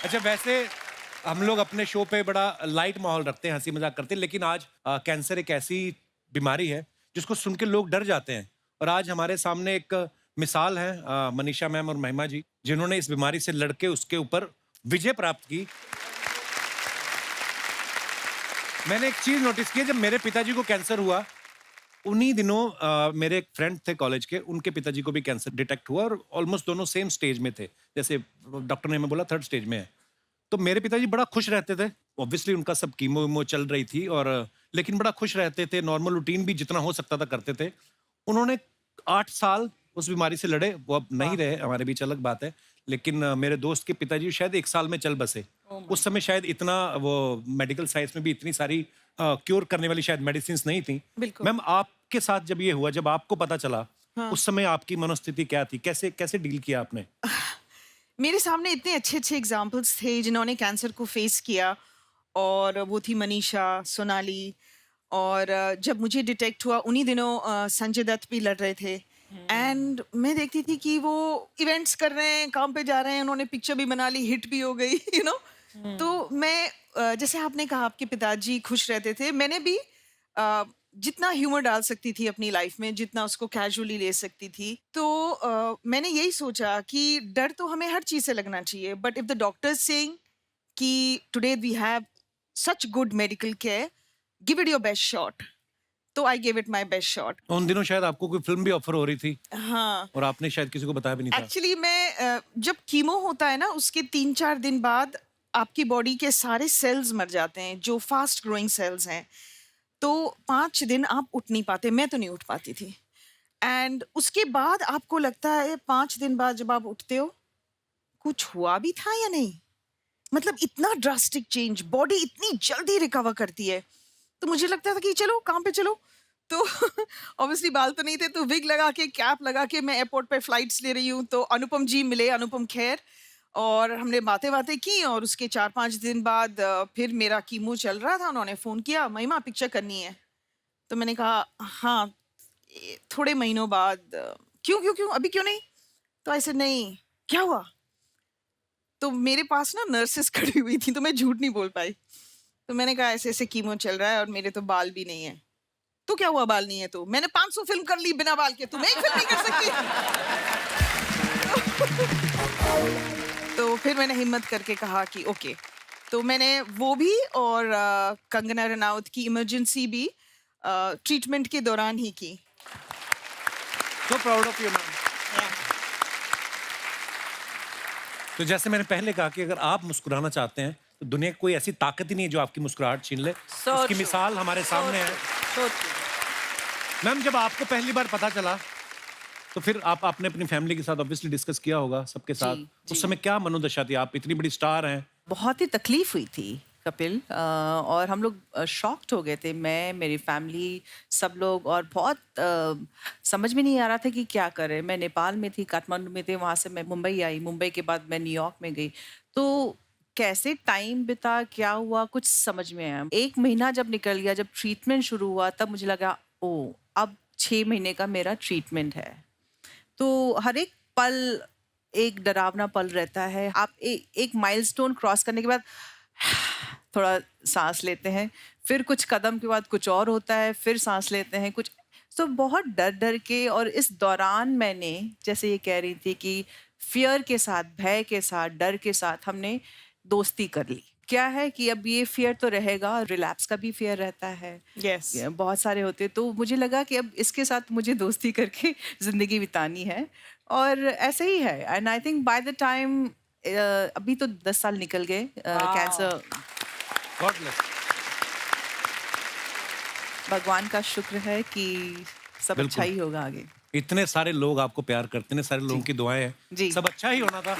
Speaker 1: अच्छा, वैसे हम लोग अपने शो पे बड़ा लाइट माहौल रखते हैं, हंसी मजाक करते हैं, लेकिन आज कैंसर एक ऐसी बीमारी है जिसको सुन के लोग डर जाते हैं। और आज हमारे सामने एक मिसाल है, मनीषा मैम और महिमा जी, जिन्होंने इस बीमारी से लड़के उसके ऊपर विजय प्राप्त की। मैंने एक चीज नोटिस की है, जब मेरे पिताजी को कैंसर हुआ उन्हीं दिनों मेरे एक फ्रेंड थे कॉलेज के, उनके पिताजी को भी कैंसर डिटेक्ट हुआ और ऑलमोस्ट दोनों सेम स्टेज में थे। जैसे डॉक्टर ने हमें बोला 3rd स्टेज में है। तो मेरे पिताजी बड़ा खुश रहते थे, ऑब्वियसली उनका सब कीमो वीमो चल रही थी, और लेकिन बड़ा खुश रहते थे, नॉर्मल रूटीन भी जितना हो सकता था करते थे। उन्होंने 8 साल उस बीमारी से लड़े, वो अब नहीं रहे, हमारे बीच अलग बात है, लेकिन मेरे दोस्त के पिताजी शायद 1 साल में चल बसे। उस समय शायद इतना वो मेडिकल साइंस में भी इतनी सारी क्योर करने वाली शायद मेडिसिन नहीं थी।
Speaker 2: बिल्कुल।
Speaker 1: मैम, आपके साथ जब ये हुआ, जब आपको पता चला, उस समय आपकी मनोस्थिति क्या थी? कैसे कैसे डील किया आपने?
Speaker 2: मेरे सामने इतने अच्छे अच्छे एग्जाम्पल्स थे जिन्होंने कैंसर को फेस किया, और वो थी मनीषा, सोनाली, और जब मुझे डिटेक्ट हुआ उन्हीं दिनों संजय दत्त भी लड़ रहे थे। एंड मैं देखती थी कि वो इवेंट्स कर रहे हैं, काम पे जा रहे हैं, उन्होंने पिक्चर भी बना ली, हिट भी हो गई, यू नो। तो मैं जैसे आपने कहा आपके पिताजी खुश रहते थे, मैंने भी जितना ह्यूमर डाल सकती थी अपनी लाइफ में, जितना उसको कैजुअली ले सकती थी, तो मैंने यही सोचा कि डर तो हमें हर चीज़ से लगना चाहिए, but if the doctors saying कि today we have such good medical care, give it your best shot, तो I give it my best shot.
Speaker 1: उन दिनों शायद आपको कोई फिल्म भी ऑफर हो रही थी,
Speaker 2: हाँ,
Speaker 1: और आपने शायद किसी को बताया भी नहीं था।
Speaker 2: एक्चुअली मैं जब कीमो होता है ना, उसके 3-4 दिन बाद आपकी बॉडी के सारे सेल्स मर जाते हैं, जो फास्ट ग्रोइंग सेल्स हैं। तो 5 दिन आप उठ नहीं पाते, मैं तो नहीं उठ पाती थी। एंड उसके बाद आपको लगता है 5 दिन बाद जब आप उठते हो, कुछ हुआ भी था या नहीं। मतलब इतना ड्रास्टिक चेंज, बॉडी इतनी जल्दी रिकवर करती है। तो मुझे लगता था कि चलो काम पे चलो। तो ऑब्वियसली बाल तो नहीं थे, तो विग लगा के, कैप लगा के मैं एयरपोर्ट पे फ्लाइट्स ले रही हूँ। तो अनुपम जी मिले, अनुपम खेर, और हमने बातें बातें की, और उसके 4-5 दिन बाद फिर मेरा कीमो चल रहा था। उन्होंने फ़ोन किया, महिमा पिक्चर करनी है। तो मैंने कहा हाँ, थोड़े महीनों बाद। क्यों क्यों क्यों अभी क्यों नहीं? तो ऐसे नहीं, क्या हुआ? तो मेरे पास ना नर्सेस खड़ी हुई थी, तो मैं झूठ नहीं बोल पाई। तो मैंने कहा ऐसे ऐसे कीमो चल रहा है और मेरे तो बाल भी नहीं है। तो क्या हुआ बाल नहीं है? तो मैंने 500 फिल्म कर ली बिना बाल के, तुम एक फिल्म नहीं कर सकती। तो फिर मैंने हिम्मत करके कहा कि ओके। तो मैंने वो भी और कंगना रनौत की इमरजेंसी भी ट्रीटमेंट के दौरान ही की।
Speaker 1: So proud of you, ma'am. तो जैसे मैंने पहले कहा कि अगर आप मुस्कुराना चाहते हैं तो दुनिया की कोई ऐसी ताकत ही नहीं है जो आपकी मुस्कुराहट छीन ले। उसकी
Speaker 6: true.
Speaker 1: मिसाल हमारे सामने है। मैम, जब आपको पहली बार पता चला तो फिर आपने अपनी फैमिली के साथ ऑब्वियसली डिस्कस किया होगा सबके साथ। उस समय क्या मनोदशा थी? आप इतनी बड़ी स्टार हैं।
Speaker 3: बहुत ही तकलीफ हुई थी कपिल, और हम लोग शॉक्ड हो गए थे, मैं, मेरी फैमिली, सब लोग, और बहुत समझ में नहीं आ रहा था कि क्या करें। मैं नेपाल में थी, काठमांडू में थी, वहाँ से मैं मुंबई आई, मुंबई के बाद मैं न्यूयॉर्क में गई। तो कैसे टाइम बिता, क्या हुआ, कुछ समझ में आया। 1 महीना जब निकल गया, जब ट्रीटमेंट शुरू हुआ, तब मुझे लगा ओ अब 6 महीने का मेरा ट्रीटमेंट है। तो हर एक पल एक डरावना पल रहता है। आप एक माइलस्टोन क्रॉस करने के बाद थोड़ा सांस लेते हैं, फिर कुछ कदम के बाद कुछ और होता है, फिर सांस लेते हैं कुछ। तो बहुत डर डर के, और इस दौरान मैंने, जैसे ये कह रही थी कि फियर के साथ, भय के साथ, डर के साथ हमने दोस्ती कर ली। क्या है कि अब ये फियर तो रहेगा, रिलैप्स का भी फियर रहता है,
Speaker 2: Yes.
Speaker 3: बहुत सारे होते, तो मुझे लगा कि अब इसके साथ मुझे दोस्ती करके जिंदगी बितानी है, और ऐसे ही है। And I think by the time, अभी तो 10 साल निकल गए कैंसर।
Speaker 1: God bless.
Speaker 3: भगवान का शुक्र है कि सब
Speaker 1: बिल्कुल।
Speaker 3: अच्छा ही होगा आगे।
Speaker 1: इतने सारे लोग आपको प्यार करते हैं, इतने सारे लोगों की दुआएं हैं,
Speaker 3: जी।
Speaker 1: सब अच्छा ही होना था।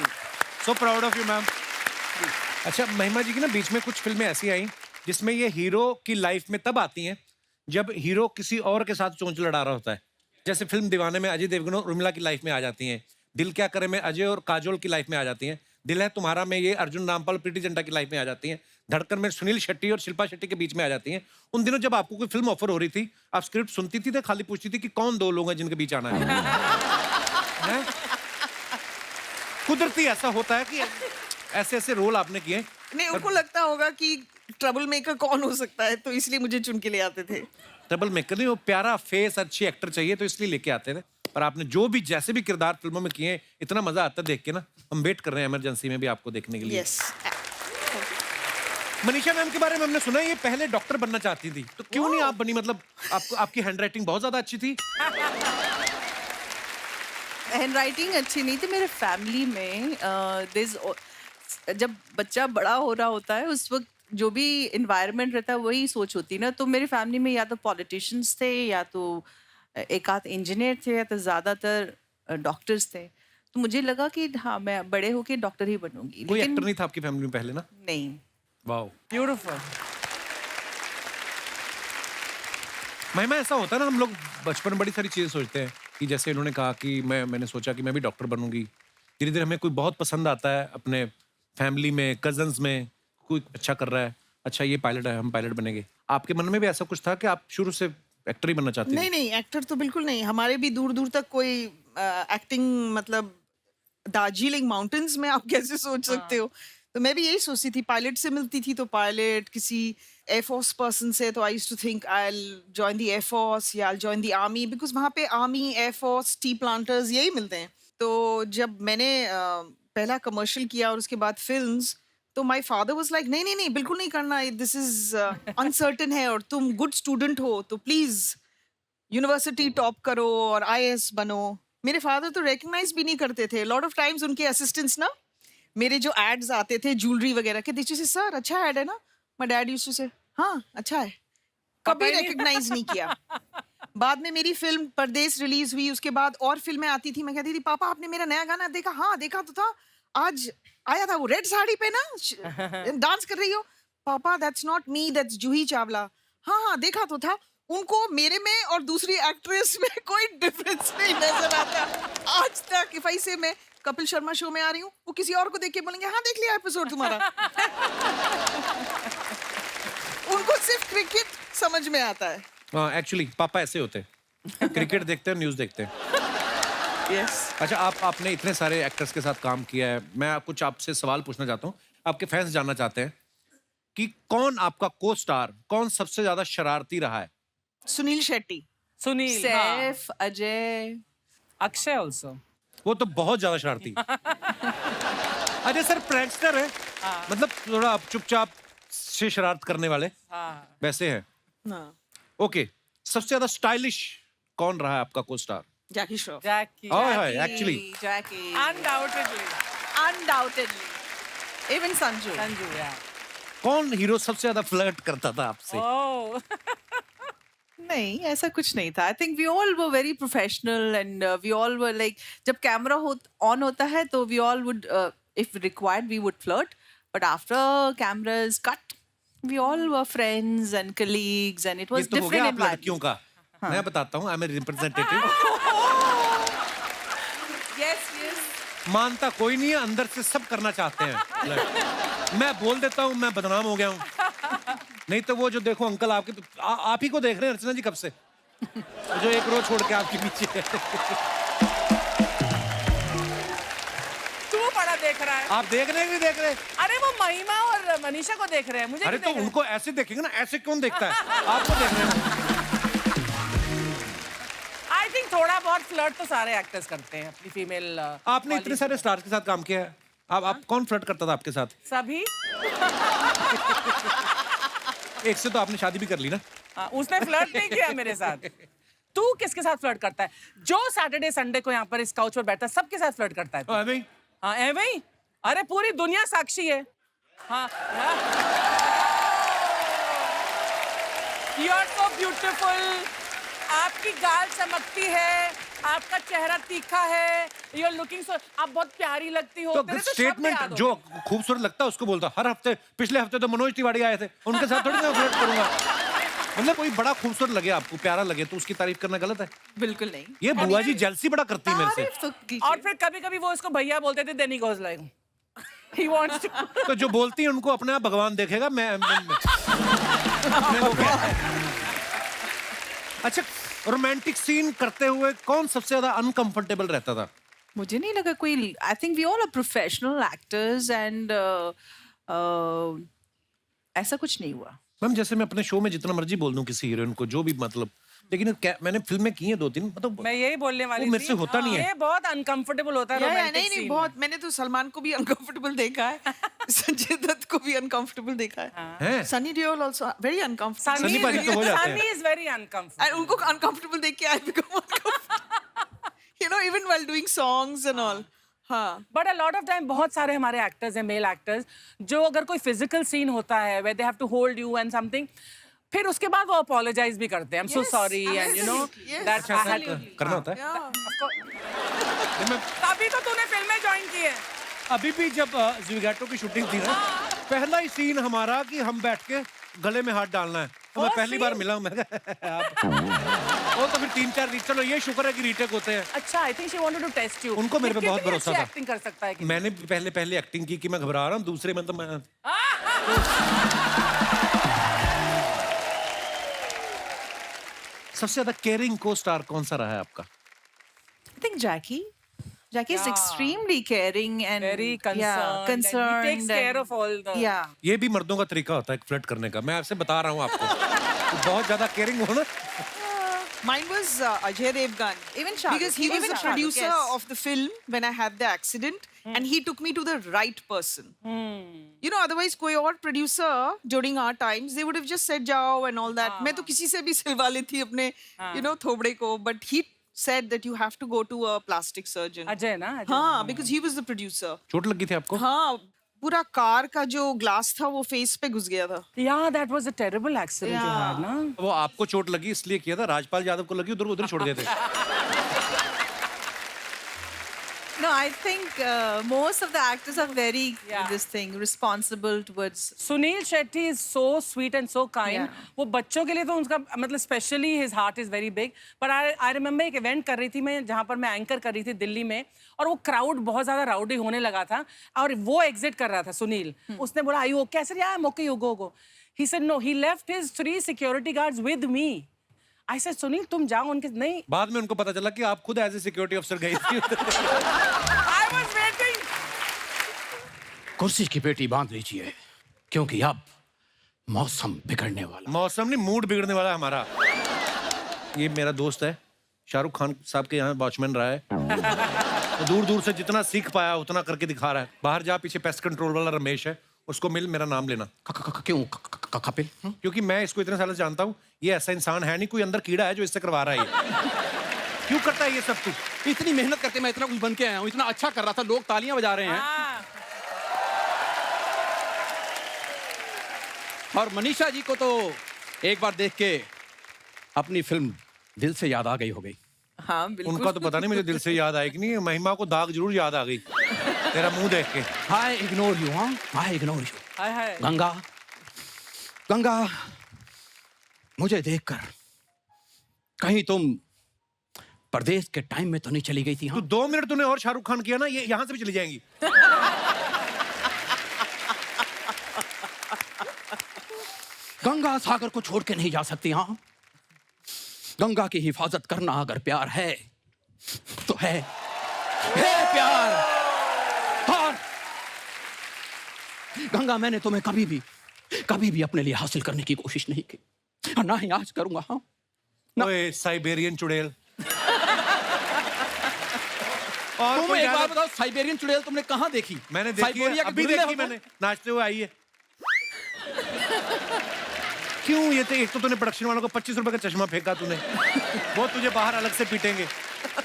Speaker 1: So proud of you ma'am. अच्छा महिमा जी की ना बीच में कुछ फिल्में ऐसी आई जिसमें ये हीरो की लाइफ में तब आती हैं जब हीरो किसी और के साथ चोंच लड़ा रहा होता है। जैसे फिल्म दीवाने में अजय देवगन और उर्मिला की लाइफ में आ जाती हैं, दिल क्या करे में अजय और काजोल की लाइफ में आ जाती हैं, दिल है तुम्हारा में ये अर्जुन रामपाल प्रीति जिंटा की लाइफ में आ जाती हैं, धड़कन में सुनील शेट्टी और शिल्पा शेट्टी के बीच में आ जाती हैं। उन दिनों जब आपको कोई फिल्म ऑफर हो रही थी, आप स्क्रिप्ट सुनती थी तो खाली पूछती थी कि कौन दो लोग हैं जिनके बीच आना है? हैं? कुदरती ऐसा होता है कि ऐसे ऐसे रोल आपने किए।
Speaker 2: नहीं, उनको लगता होगा कि ट्रबल मेकर कौन हो सकता है, तो इसलिए मुझे चुन के ले आते थे।
Speaker 1: ट्रबल मेकर नहीं, वो प्यारा फेस, अच्छी एक्टर चाहिए तो इसलिए लेके आते थे। पर आपने जो भी जैसे भी किरदार फिल्मों में किए, इतना मजा आता है देख के ना। हम वेट कर रहे हैं इमरजेंसी में भी आपको देखने के लिए।
Speaker 2: यस।
Speaker 1: मनीषा मैम के बारे में हमने सुना है ये पहले डॉक्टर बनना चाहती थी, तो क्यों नहीं आप बनी? मतलब आपको, आपकी हैंडराइटिंग बहुत ज्यादा अच्छी थी।
Speaker 3: हैंड राइटिंग अच्छी नहीं थी मेरे फैमिली में। जब बच्चा बड़ा हो रहा होता है उस वक्त जो भी इन्वायरमेंट रहता है वही सोच होती है ना। तो मेरे फैमिली में या तो पॉलिटिशियंस थे, या तो एक आध इंजीनियर थे, या तो ज़्यादातर डॉक्टर्स थे। तो मुझे लगा कि हाँ मैं बड़े होके डॉक्टर ही बनूंगी।
Speaker 1: कोई एक्टर नहीं था आपकी फैमिली में पहले ना?
Speaker 3: नहीं।
Speaker 1: वाओ।
Speaker 6: ब्यूटीफुल।
Speaker 1: महिमा ऐसा होता है ना, हम लोग बचपन में बड़ी सारी चीजें सोचते हैं कि जैसे इन्होंने कहा कि मैंने सोचा कि मैं भी डॉक्टर बनूंगी। धीरे धीरे हमें कोई बहुत पसंद आता है अपने फैमिली में, कजन्स में, कोई अच्छा कर रहा है, अच्छा ये पायलट है, हम पायलट बनेंगे। आपके मन में भी ऐसा कुछ था कि आप शुरू से एक्टर ही बनना चाहती थी?
Speaker 2: नहीं नहीं, एक्टर तो बिल्कुल नहीं। हमारे भी दूर दूर तक कोई एक्टिंग, मतलब दार्जिलिंग माउंटेन्स में आप कैसे सोच सकते हो। तो मैं भी यही सोचती थी, पायलट से मिलती थी तो पायलट, किसी एयरफोर्स पर्सन से तो I used to think I will join the air force या I will join the army, because वहाँ पे आर्मी, एयरफोर्स, टी प्लांटर्स यही मिलते हैं। तो जब मैंने पहला कमर्शियल किया और उसके बाद फिल्म्स, तो माय फादर वाज लाइक नहीं नहीं नहीं, बिल्कुल नहीं करना, दिस इज अनसर्टन है और तुम गुड स्टूडेंट हो तो प्लीज यूनिवर्सिटी टॉप करो और आईएएस बनो। मेरे फादर तो रिकग्नाइज भी नहीं करते थे। लॉट ऑफ टाइम्स उनके असिस्टेंट्स ना, मेरे जो एड्स आते थे ज्वेलरी वगैरह के, दे से सर अच्छा एड है ना, माय डैड यूज्ड टू से हाँ अच्छा है, कभी रिकग्नाइज नहीं किया। बाद में मेरी फिल्म परदेस रिलीज हुई, उसके बाद और फिल्में आती थी, मैं कहती थी पापा आपने मेरा नया गाना देखा? हाँ देखा तो था, आज आया था वो रेड साड़ी पे ना, डांस कर रही हो। पापा that's not me, that's Juhi Chawla. हाँ हाँ देखा तो था। उनको मेरे में और दूसरी एक्ट्रेस में कोई डिफरेंस नहीं नजर आता आज तक। इफ आई से मैं कपिल शर्मा शो में आ रही हूँ, वो किसी और को देख के बोलेंगे हाँ देख लिया एपिसोड तुम्हारा। उनको सिर्फ क्रिकेट समझ में आता है।
Speaker 1: हाँ एक्चुअली पापा ऐसे होते हैं, क्रिकेट देखते हैं, न्यूज देखते हैं।
Speaker 2: यस।
Speaker 1: अच्छा आपने इतने सारे एक्टर्स के साथ काम किया है, मैं कुछ आपसे सवाल पूछना चाहता हूँ। आपके फैंस जानना चाहते हैं कि कौन आपका को स्टार, कौन सबसे ज्यादा शरारती रहा है?
Speaker 2: सुनील शेट्टी।
Speaker 6: सुनील, हाँ।
Speaker 3: सैफ, अजय,
Speaker 6: अक्षय ऑल्सो।
Speaker 1: वो तो बहुत ज्यादा शरारती। अजय सर प्रैंकस्टर है, मतलब थोड़ा आप चुपचाप से शरारत करने वाले
Speaker 6: हाँ।
Speaker 1: वैसे हैं।
Speaker 2: हाँ,
Speaker 1: ओके, सबसे ज्यादा स्टाइलिश कौन रहा है आपका को स्टार?
Speaker 2: जैकी श्रॉफ।
Speaker 6: जैकी।
Speaker 1: एक्चुअली
Speaker 3: जैकी,
Speaker 6: Undoubtedly.
Speaker 3: Undoubtedly, even Sanju.
Speaker 6: Sanju, yeah.
Speaker 1: कौन हीरो सबसे ज्यादा फ्लर्ट करता था आपसे?
Speaker 6: Oh.
Speaker 3: नहीं, ऐसा कुछ नहीं था। I think we all were very professional and we all were like, जब कैमरा ऑन होता है तो we all would, if required we would flirt, but after cameras cut we all were friends and colleagues and it
Speaker 1: ये
Speaker 3: was
Speaker 1: तो हो गया
Speaker 3: different
Speaker 1: आप लड़कियों का। मैं बताता हूँ, I am a representative.
Speaker 3: Yes yes.
Speaker 1: मानता कोई नहीं है, अंदर से सब करना चाहते हैं। मैं बोल देता हूँ मैं बदनाम हो गया हूँ। नहीं तो वो जो देखो अंकल आपके आप ही को देख रहे हैं अर्चना जी कब से, जो एक रोज छोड़ के आपके पीछे है।
Speaker 6: तू बड़ा देख रहा है।
Speaker 1: आप देख रहे हैं कि नहीं देख रहे?
Speaker 6: अरे वो महिमा और मनीषा को देख रहे हैं, मुझे
Speaker 1: अरे
Speaker 6: नहीं
Speaker 1: तो
Speaker 6: देख रहे।
Speaker 1: उनको ऐसे देखेंगे ना, ऐसे कौन देखता है? आपको देख रहे हैं।
Speaker 6: आई थिंक थोड़ा बहुत फ्लर्ट तो सारे एक्टर्स करते हैं अपनी फीमेल।
Speaker 1: आपने इतने सारे स्टार्स के साथ काम किया है, आप कौन फ्लर्ट करता था आपके साथ?
Speaker 6: सभी।
Speaker 1: एक से तो आपने शादी भी कर ली ना?
Speaker 6: हाँ, उसने फ्लर्ट नहीं किया मेरे साथ। तू किसके साथ फ्लर्ट करता है? जो सैटरडे संडे को यहाँ पर इस काउच पर बैठता है, सबके साथ फ्लर्ट करता है तू।
Speaker 1: भाई
Speaker 6: हाँ ए भाई, अरे पूरी दुनिया साक्षी है। हाँ, यू आर सो ब्यूटीफुल, आपकी गाल चमकती है, आपका चेहरा तीखा है, यू आर लुकिंग सो, आप बहुत प्यारी लगती हो।
Speaker 1: तो
Speaker 6: तेरे शब्द
Speaker 1: स्टेटमेंट
Speaker 6: याद हो
Speaker 1: जो
Speaker 6: गए।
Speaker 1: खूबसूरत लगता है उसको बोलता हर हफ्ते। पिछले हफ्ते तो मनोज तिवारी आए थे, उनके साथ थोड़ी मैं फ्लर्ट करूंगा। मतलब कोई बड़ा खूबसूरत लगे आपको, प्यारा लगे, तो उसकी तारीफ करना गलत है?
Speaker 2: बिल्कुल नहीं।
Speaker 1: ये बुआ जी जेलसी बड़ा करती है मेरे से।
Speaker 3: तारीफ तो कीजिए।
Speaker 6: और फिर कभी कभी वो इसको भैया बोलते थे, then he goes like he wants to.
Speaker 1: तो जो बोलती है उनको अपने आप भगवान देखेगा। मैं वो क्या है? अच्छा, रोमांटिक सीन करते हुए कौन सबसे ज्यादा अनकंफर्टेबल रहता था?
Speaker 3: मुझे नहीं लगा कोई, I think we all are professional actors and ऐसा कुछ नहीं हुआ।
Speaker 1: मैम जैसे मैं अपने शो में जितना मर्जी बोल दूं किसी हीरोइन को, जो भी मतलब, लेकिन मैंने फिल्में की हैं 2-3, मतलब
Speaker 6: मैं यही बोलने वाली
Speaker 1: वो मेरे
Speaker 6: थी।
Speaker 1: से होता नहीं है।
Speaker 6: ये बहुत अनकंफर्टेबल होता है
Speaker 2: या,
Speaker 6: रोमांटिक
Speaker 2: नहीं नहीं
Speaker 6: सीन।
Speaker 2: बहुत, मैंने तो सलमान को भी अनकंफर्टेबल देखा है, संजय दत्त को भी अनकंफर्टेबल देखा है,
Speaker 1: हैं?
Speaker 2: Sunny Deol also very uncomfortable.
Speaker 1: Sunny paaji तो हो जाते हैं।
Speaker 6: Sunny is very uncomfortable.
Speaker 2: उनको अनकंफर्टेबल देख के I become you know even while doing songs and all. हाँ,
Speaker 6: but a lot of time बहुत सारे हमारे एक्टर्स हैं, मेल एक्टर्स, जो अगर कोई फिजिकल सीन होता है where they have to hold you and something, फिर उसके बाद वो अपोलोजाइज भी करते हैं, I am so
Speaker 2: Yes,
Speaker 6: sorry and you know
Speaker 2: absolutely, yes.
Speaker 6: That I had
Speaker 1: करना होता है।
Speaker 6: तभी तो तूने फिल्में ज्वाइन की है।
Speaker 1: अभी भी जब ज़ुगाटो की शूटिंग थी ना, पहला ही सीन हमारा कि हम बैठ के गले में हाथ डालना है, तो मैं
Speaker 6: वो
Speaker 1: पहली बार
Speaker 6: scene?
Speaker 1: मिला हूं। मैं कहा, आप वो तो फिर 3-4 रीच, चलो ये शुक्र है कि रीटेक होते हैं।
Speaker 6: अच्छा, I think she wanted to test you.
Speaker 1: उनको मेरे पे बहुत भरोसा था।
Speaker 6: एक्टिंग कर सकता है कि
Speaker 1: मैंने भी पहले एक्टिंग की कि मैं घबरा रहा हूँ, दूसरे में तो मैं सबसे ज्यादा केयरिंग को स्टार कौन सा रहा है आपका?
Speaker 3: I think Jackie is
Speaker 6: Yeah.
Speaker 3: extremely caring and
Speaker 6: very concerned.
Speaker 3: Yeah, concerned.
Speaker 6: And he takes care of all the.
Speaker 3: Yeah.
Speaker 1: ये भी मर्दों का तरीका होता है फ्लर्ट करने का, मैं आपसे बता रहा हूँ आपको। तो बहुत ज्यादा केयरिंग हो ना।
Speaker 2: mine was Ajay Devgan.
Speaker 3: Even Shah Rukh.
Speaker 2: Because he was
Speaker 3: Even
Speaker 2: the
Speaker 3: Shah Rukh,
Speaker 2: producer
Speaker 3: yes.
Speaker 2: of the film when I had the accident, and he took me to the right person. You know, otherwise कोई और producer during our times they would have just said जाओ and all that. मैं तो किसी से भी सिलवा ली थी अपने you know थोबड़े को, but he said that you have to go to a plastic surgeon.
Speaker 6: Ajay ना, अजय।
Speaker 2: हाँ, because he was the producer.
Speaker 1: चोट लगी थी आपको?
Speaker 2: हाँ, पूरा कार का जो ग्लास था वो फेस पे घुस गया था।
Speaker 6: Yeah, that was a terrible accident you had, ना?
Speaker 1: वो आपको चोट लगी इसलिए किया था, राजपाल यादव को लगी उधर छोड़ देते।
Speaker 3: No, I think most of the actors are very
Speaker 6: Yeah.
Speaker 3: this thing responsible towards.
Speaker 6: Sunil Shetty is so sweet and so kind.
Speaker 3: Yeah.
Speaker 6: वो बच्चों के लिए तो उनका मतलब specially his heart is very big. पर आई रिमेम्बर एक इवेंट कर रही थी मैं, जहाँ पर मैं एंकर कर रही थी दिल्ली में, और वो क्राउड बहुत ज्यादा राउडी होने लगा था और वो एग्जिट कर रहा था सुनील। उसने बोला आई ओके? सर या okay, you go. He said no, he left his 3 security guards with me. I said Sunil तुम जाओ उनके, नहीं।
Speaker 1: बाद में उनको पता चला कि आप खुद एज ए सिक्योरिटी अफसर गई थी।
Speaker 6: I was waiting.
Speaker 7: कुर्सी की पेटी बांध लीजिए, क्योंकि अब मौसम बिगड़ने वाला।
Speaker 1: मौसम नहीं, मूड बिगड़ने वाला है हमारा। ये मेरा दोस्त है, शाहरुख खान साहब के यहाँ वॉचमैन रहा है। तो दूर दूर से जितना सीख पाया उतना करके दिखा रहा है। बाहर जा, पीछे पेस्ट कंट्रोल वाला रमेश है, उसको मिल, मेरा नाम लेना।
Speaker 7: क्यों कपिल?
Speaker 1: क्योंकि मैं इसको इतने सालों से जानता हूँ, ये ऐसा इंसान है नहीं, कोई अंदर कीड़ा है जो इससे करवा रहा है ये। क्यों करता है ये सब कुछ?
Speaker 7: इतनी मेहनत करके मैं इतना कुछ बन के आया हूँ, इतना अच्छा कर रहा था, लोग तालियां बजा रहे हैं। और मनीषा जी को तो एक बार देख के अपनी फिल्म दिल से याद आ गई हो गई।
Speaker 3: हाँ, बिल्कुल।
Speaker 1: उनका तो पता नहीं मुझे दिल से याद आई कि नहीं। महिमा को दाग जरूर याद आ गई तेरा मुंह देख के।
Speaker 7: आई इग्नोर यू, हाँ, आई इग्नोर यू।
Speaker 6: हाय हाय।
Speaker 7: गंगा, मुझे देखकर कहीं तुम परदेश के टाइम में तो नहीं चली गई थी?
Speaker 1: तो
Speaker 7: हाँ,
Speaker 1: 2 मिनट तूने और शाहरुख खान किया ना, ये यहाँ से भी चली जाएंगी।
Speaker 7: गंगा सागर को छोड़ के नहीं जा सकती। हाँ, गंगा की हिफाजत करना अगर प्यार है तो है प्यार। और गंगा, मैंने तुम्हें कभी भी अपने लिए हासिल करने की कोशिश नहीं की, और ना ही आज करूंगा। हाँ,
Speaker 1: ओए साइबेरियन चुड़ैल। और
Speaker 7: तुम
Speaker 1: कोई
Speaker 7: एक बात
Speaker 1: डायलॉग?
Speaker 7: बताओ, साइबेरियन चुड़ैल तुमने कहाँ देखी?
Speaker 1: मैंने देखी है,
Speaker 7: साइबेरिया के
Speaker 1: अभी
Speaker 7: बिल्ले
Speaker 1: देखी
Speaker 7: होते हैं।
Speaker 1: मैंने, नाचते हुए आई है। क्यों ये तो, एक तो तूने प्रोडक्शन वालों को 25 रुपए का चश्मा फेंका तूने, वो तुझे बाहर अलग से पीटेंगे।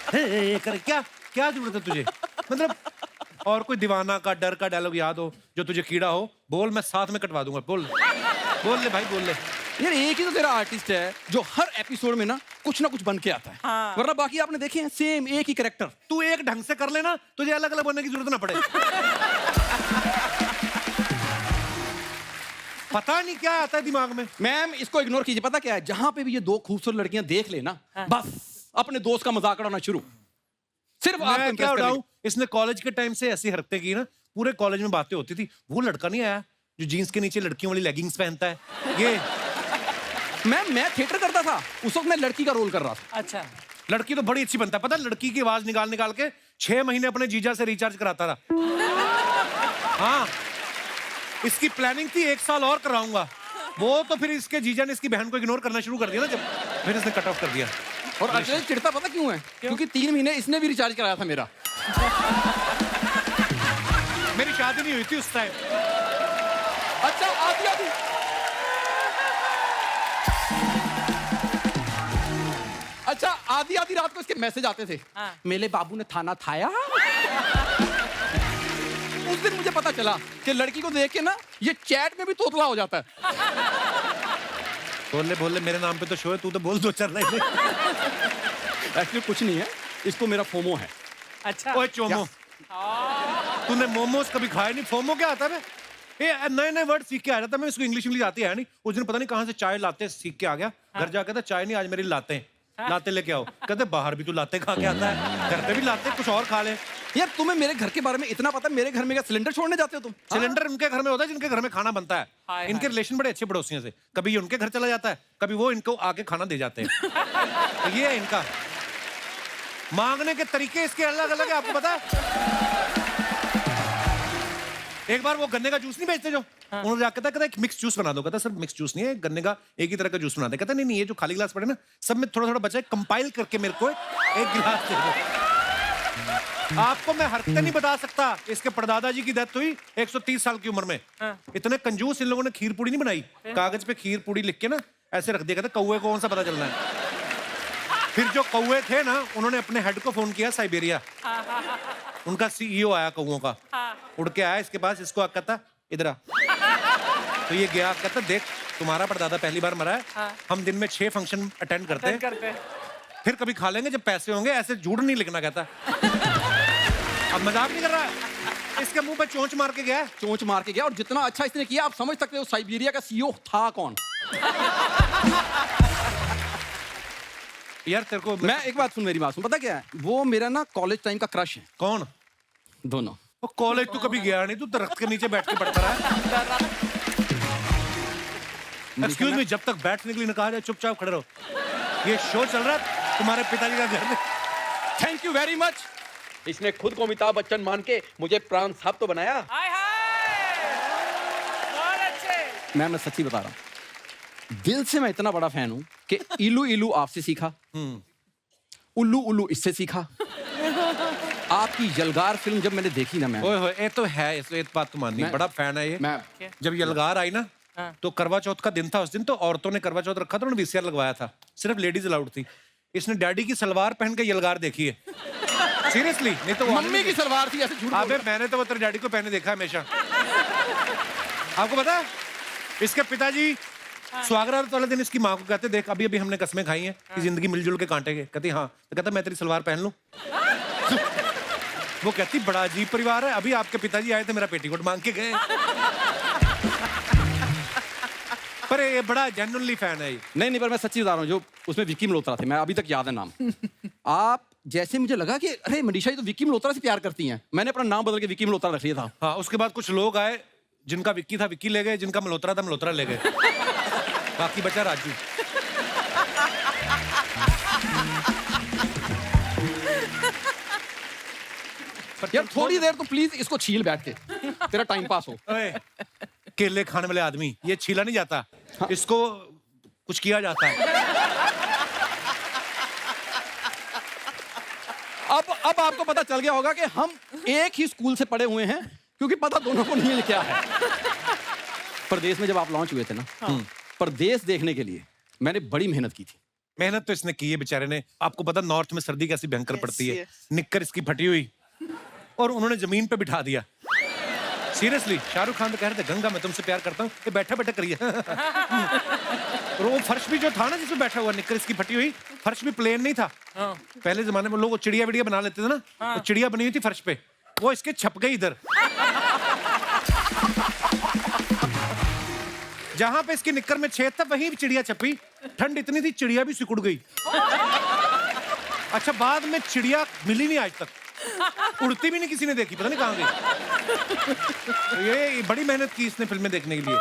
Speaker 1: हे, कर क्या क्या जरूरत है तुझे? मतलब और कोई दीवाना का डर का डायलॉग याद हो जो तुझे कीड़ा हो, बोल, मैं साथ में कटवा दूंगा। बोल ले भाई, बोल ले।
Speaker 7: यार एक ही तो तेरा आर्टिस्ट है जो हर एपिसोड में ना कुछ बन के आता है।
Speaker 2: हाँ।
Speaker 7: वरना बाकी आपने देखे हैं सेम एक ही कैरेक्टर।
Speaker 1: तू एक ढंग से कर लेना, तुझे अलग अलग बनने की जरूरत ना पड़े। पता नहीं क्या आता है दिमाग में।
Speaker 7: मैम इसको इग्नोर कीजिए, पता क्या है, जहां पे भी ये दो खूबसूरत लड़कियां देख लेना, बस अपने दोस्त का मजाक उड़ाना शुरू। सिर्फ आपको
Speaker 1: मैं
Speaker 7: impress
Speaker 1: क्या
Speaker 7: करने
Speaker 1: उड़ाऊं? इसने कॉलेज के टाइम से ऐसी हरकतें की ना, पूरे कॉलेज में बातें होती थी। वो लड़का नहीं आया जो जीन्स के नीचे लड़कियों वाली लेगिंग्स पहनता है, ये।
Speaker 7: की। मैम मैं थिएटर करता था, उस वक्त मैं लड़की का रोल कर रहा था।
Speaker 6: अच्छा,
Speaker 1: लड़की तो बड़ी अच्छी बनता है, पता है? लड़की की आवाज निकाल के 6 महीने अपने जीजा से रिचार्ज कराता था। हाँ, इसकी प्लानिंग थी 1 साल और कराऊंगा, वो तो फिर इसके जीजा ने इसकी बहन को इग्नोर करना शुरू कर दिया ना, जब फिर इसने कट ऑफ कर दिया।
Speaker 7: और अजय चिढ़ता पता क्यों है? क्योंकि 3 महीने इसने भी रिचार्ज कराया था मेरा।
Speaker 1: मेरी शादी नहीं हुई थी उस टाइम।
Speaker 7: अच्छा आदि अच्छा आधी रात को इसके मैसेज आते थे।
Speaker 6: हाँ।
Speaker 7: मेरे बाबू ने थाना थाया। उस दिन मुझे पता चला कि लड़की को देख के ना ये चैट में भी तोतला हो जाता है।
Speaker 1: बोल ले, मेरे नाम पे तो शो है, तू तो बोल 2-4 लाइन।
Speaker 7: एक्चुअली कुछ नहीं है, इसको मेरा फोमो है।
Speaker 6: अच्छा।
Speaker 1: ओए चोमो, तूने मोमोज कभी खाए नहीं? फोमो क्या आता है? ये नए वर्ड सीख के आ जाता है। मैं इसको इंग्लिश आती है नहीं। उस दिन पता नहीं कहाँ से चाय लाते सीख के आ गया। घर जाकर था, चाय नहीं आज मेरी लाते लाते लेके आओ। कहते बाहर भी तू लाते खा के आता है, घर पे भी लाते, कुछ और खा ले।
Speaker 7: यार तुम्हें मेरे घर के बारे में इतना पता है? मेरे घर में क्या सिलेंडर छोड़ने जाते हो तुम?
Speaker 1: सिलेंडर उनके घर में होता है जिनके घर में खाना बनता है। इनके रिलेशन बड़े अच्छे पड़ोसियों से, कभी ये उनके घर चला जाता है, कभी वो इनको आके खाना दे जाते हैं। तो ये है इनका मांगने के तरीके, इसके अलग अलग है, आपको पता है? एक बार वो गन्ने का जूस नहीं बेचते जो, उन्होंने जाकर कहता एक मिक्स जूस बना दो। कहता सर मिक्स जूस नहीं है, गन्ने का एक ही तरह का जूस बना दे। कहता नहीं ये जो खाली गिलास पड़े ना, सब में थोड़ा थोड़ा बचा है, कंपाइल करके मेरे को एक गिलास दे दो। आपको मैं हरकतें नहीं बता सकता। इसके परदादा जी की डेथ हुई 130 साल की उम्र में। इतने कंजूस इन लोगों ने खीर पूड़ी नहीं बनाई, कागज पे खीर पूड़ी लिख के ना ऐसे रख दिया। कहता कौवे को कौन सा पता चलना है? फिर जो कौवे थे ना, उन्होंने अपने हेड को फोन किया साइबेरिया। उनका सीईओ आया कौवों का, उड़ के आया इसके पास, इसको कहता इधर आ। तो ये गया, कहता देख तुम्हारा परदादा पहली बार मरा है, हम दिन में 6 फंक्शन अटेंड करते हैं, फिर कभी खा लेंगे जब पैसे होंगे, ऐसे झूठ नहीं लिखना। कहता अब मजाक नहीं कर रहा है, इसके मुंह पे चोंच मार के गया।
Speaker 7: चोंच मार के गया, और जितना अच्छा इसने किया आप समझ सकते हो साइबेरिया का सीईओ था कौन।
Speaker 1: यार तेरे को
Speaker 7: मैं एक बात सुन, मेरी बात सुन, पता क्या है, वो मेरा ना कॉलेज टाइम का क्रश है।
Speaker 1: कौन?
Speaker 7: दोनों।
Speaker 1: वो कॉलेज तू कभी गया नहीं, तू दरख्त के नीचे बैठ के पढ़ता रहा। एक्सक्यूज मी, जब तक बैठने के लिए न कहा जाए चुपचाप खड़े रहो। ये शो चल रहा है तुम्हारे पिताजी का घर में।
Speaker 7: Thank you very much. इसने खुद को अमिताभ बच्चन मान के मुझे प्राण साहब तो बनाया।
Speaker 6: हाय हाय, बहुत अच्छे।
Speaker 7: मैं सच्ची बता रहा हूँ, दिल से मैं इतना बड़ा फैन हूँ कि इलू इलू आपसे सीखा, उल्लू उल्लू इससे सीखा। आपकी यलगार फिल्म जब मैंने देखी ना, मैं
Speaker 1: ओए होए, ये तो है, ये बात तो माननी,
Speaker 7: मैं-
Speaker 1: बड़ा फैन है ये।
Speaker 7: मैं
Speaker 1: जब यलगार आई ना, तो करवा चौथ का दिन था उस दिन, तो औरतों ने करवा चौथ रखा था, उन्होंने वीसीआर लगवाया था, सिर्फ लेडीज अलाउड थी। इसने डैडी की सलवार पहन के यलगार देखी है, सीरियसली। नहीं तो वो
Speaker 7: मम्मी की सलवार थी, ऐसे झूठ बोल
Speaker 1: अबे मैंने तो वो तेरे डैडी को पहने देखा है हमेशा। आपको पता है, इसके पिताजी स्वागरात वाले दिन इसकी माँ को कहते देख अभी अभी हमने कसमें खाई हैं कि जिंदगी मिलजुल के काटेंगे। कहती हाँ। तो कहता मैं तेरी सलवार पहन लूं। वो कहती बड़ा अजीब परिवार है, अभी आपके पिताजी आए थे मेरा पेटीकोट मांग के गए। पर ये बड़ा जेन्युइनली फैन है ये।
Speaker 7: नहीं, पर मैं सच्ची बता रहा हूँ, जो उसमें विक्की मल्होत्रा थे, मैं अभी तक याद है नाम। आप जैसे मुझे लगा कि अरे मनीषा ये तो विक्की मल्होत्रा से प्यार करती हैं, मैंने अपना नाम बदल के विक्की मल्होत्रा रख लिया था।
Speaker 1: हाँ, उसके बाद कुछ लोग आए जिनका विक्की था विक्की ले गए, जिनका मल्होत्रा था मल्होत्रा ले गए, बाकी बचा राजू।
Speaker 7: यार थोड़ी देर तो प्लीज इसको छील बैठ के। तेरा टाइम पास हो।
Speaker 1: ओए, केले खाने वाले आदमी, ये छीला नहीं जाता, इसको कुछ किया जाता है।
Speaker 7: अब आपको पता चल गया होगा कि हम एक ही स्कूल से पढ़े हुए हैं, क्योंकि पता दोनों को नहीं है क्या है। परदेश में जब आप लॉन्च हुए थे ना, परदेश देखने के लिए मैंने बड़ी मेहनत की थी।
Speaker 1: मेहनत तो इसने की है बेचारे ने। आपको पता नॉर्थ में सर्दी कैसी भयंकर पड़ती है,
Speaker 2: yes.
Speaker 1: निक्कर इसकी फटी हुई और उन्होंने जमीन पे बिठा दिया। सीरियसली, शाहरुख खान तो कह रहे थे गंगा मैं तुमसे प्यार करता हूँ, ये बैठा बैठा करिए। और वो फर्श भी जो था ना जिसमें बैठा हुआ, निक्कर इसकी फटी हुई, फर्श भी प्लेन नहीं था। पहले जमाने में लोग चिड़िया विड़िया बना लेते थे ना, तो चिड़िया बनी हुई थी फर्श पे, वो इसके छप गई इधर। जहां पे इसकी निक्कर में छेद था वहीं चिड़िया छपी। ठंड इतनी थी चिड़िया भी सिकुड़ गई। अच्छा, बाद में चिड़िया मिली नहीं आज तक, उड़ती भी नहीं किसी ने देखी, पता नहीं कहां गई। तो ये बड़ी मेहनत की इसने फिल्में देखने के लिए।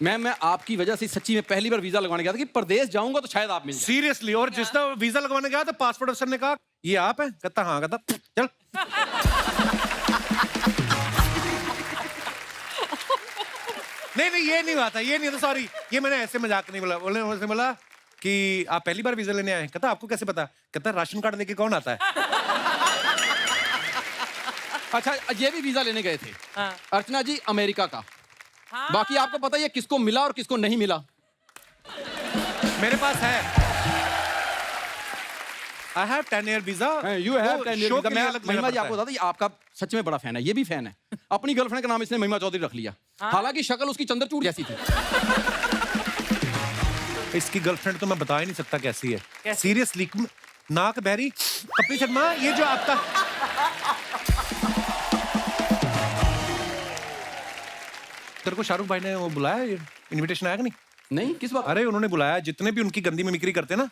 Speaker 7: मैं आपकी वजह से सच्ची में पहली बार वीजा लगवाने गया था कि परदेश जाऊंगा तो शायद आप मिल जाए।
Speaker 1: सीरियसली, और जिसने वीजा लगवाने गया तो पासपोर्ट अफसर ने कहा ये आप हैं? कहता हाँ। कहता चल। नहीं ये नहीं हुआ था, ये नहीं था, सॉरी, ये मैंने ऐसे मजाक नहीं बोला। बोला कि आप पहली बार वीजा लेने आए? कहता आपको कैसे पता? कहता राशन कार्ड लेके कौन आता है?
Speaker 7: अच्छा, ये भी वीजा लेने गए थे अर्चना जी, अमेरिका का। बाकी आपको पता है किसको मिला और किसको नहीं मिला?
Speaker 1: मेरे पास है, I have 10-year visa।
Speaker 7: You have 10-year
Speaker 1: show
Speaker 7: visa।
Speaker 1: के लिए
Speaker 7: मैं
Speaker 1: अलग
Speaker 7: महिमा जी
Speaker 1: लेना
Speaker 7: आपको
Speaker 1: पड़ता
Speaker 7: बता दें, आपका सच में बड़ा फैन है, ये भी फैन है। अपनी गर्लफ्रेंड का नाम इसने महिमा चौधरी रख लिया। हालांकि शक्ल उसकी चंद्रचूड़ जैसी थी।
Speaker 1: है। इसकी गर्लफ्रेंड तो मैं बता ही नहीं सकता कैसी है। सीरियसली, नाक बहरी। कपिल शर्मा, ये जो आपका तेरे को शाहरुख भाई ने वो बुलाया, इनविटेशन आया कि नहीं?
Speaker 7: नहीं, किस बात?
Speaker 1: अरे उन्होंने बुलाया, जितने भी उनकी गंदी मिमिक्री करते हैं ना,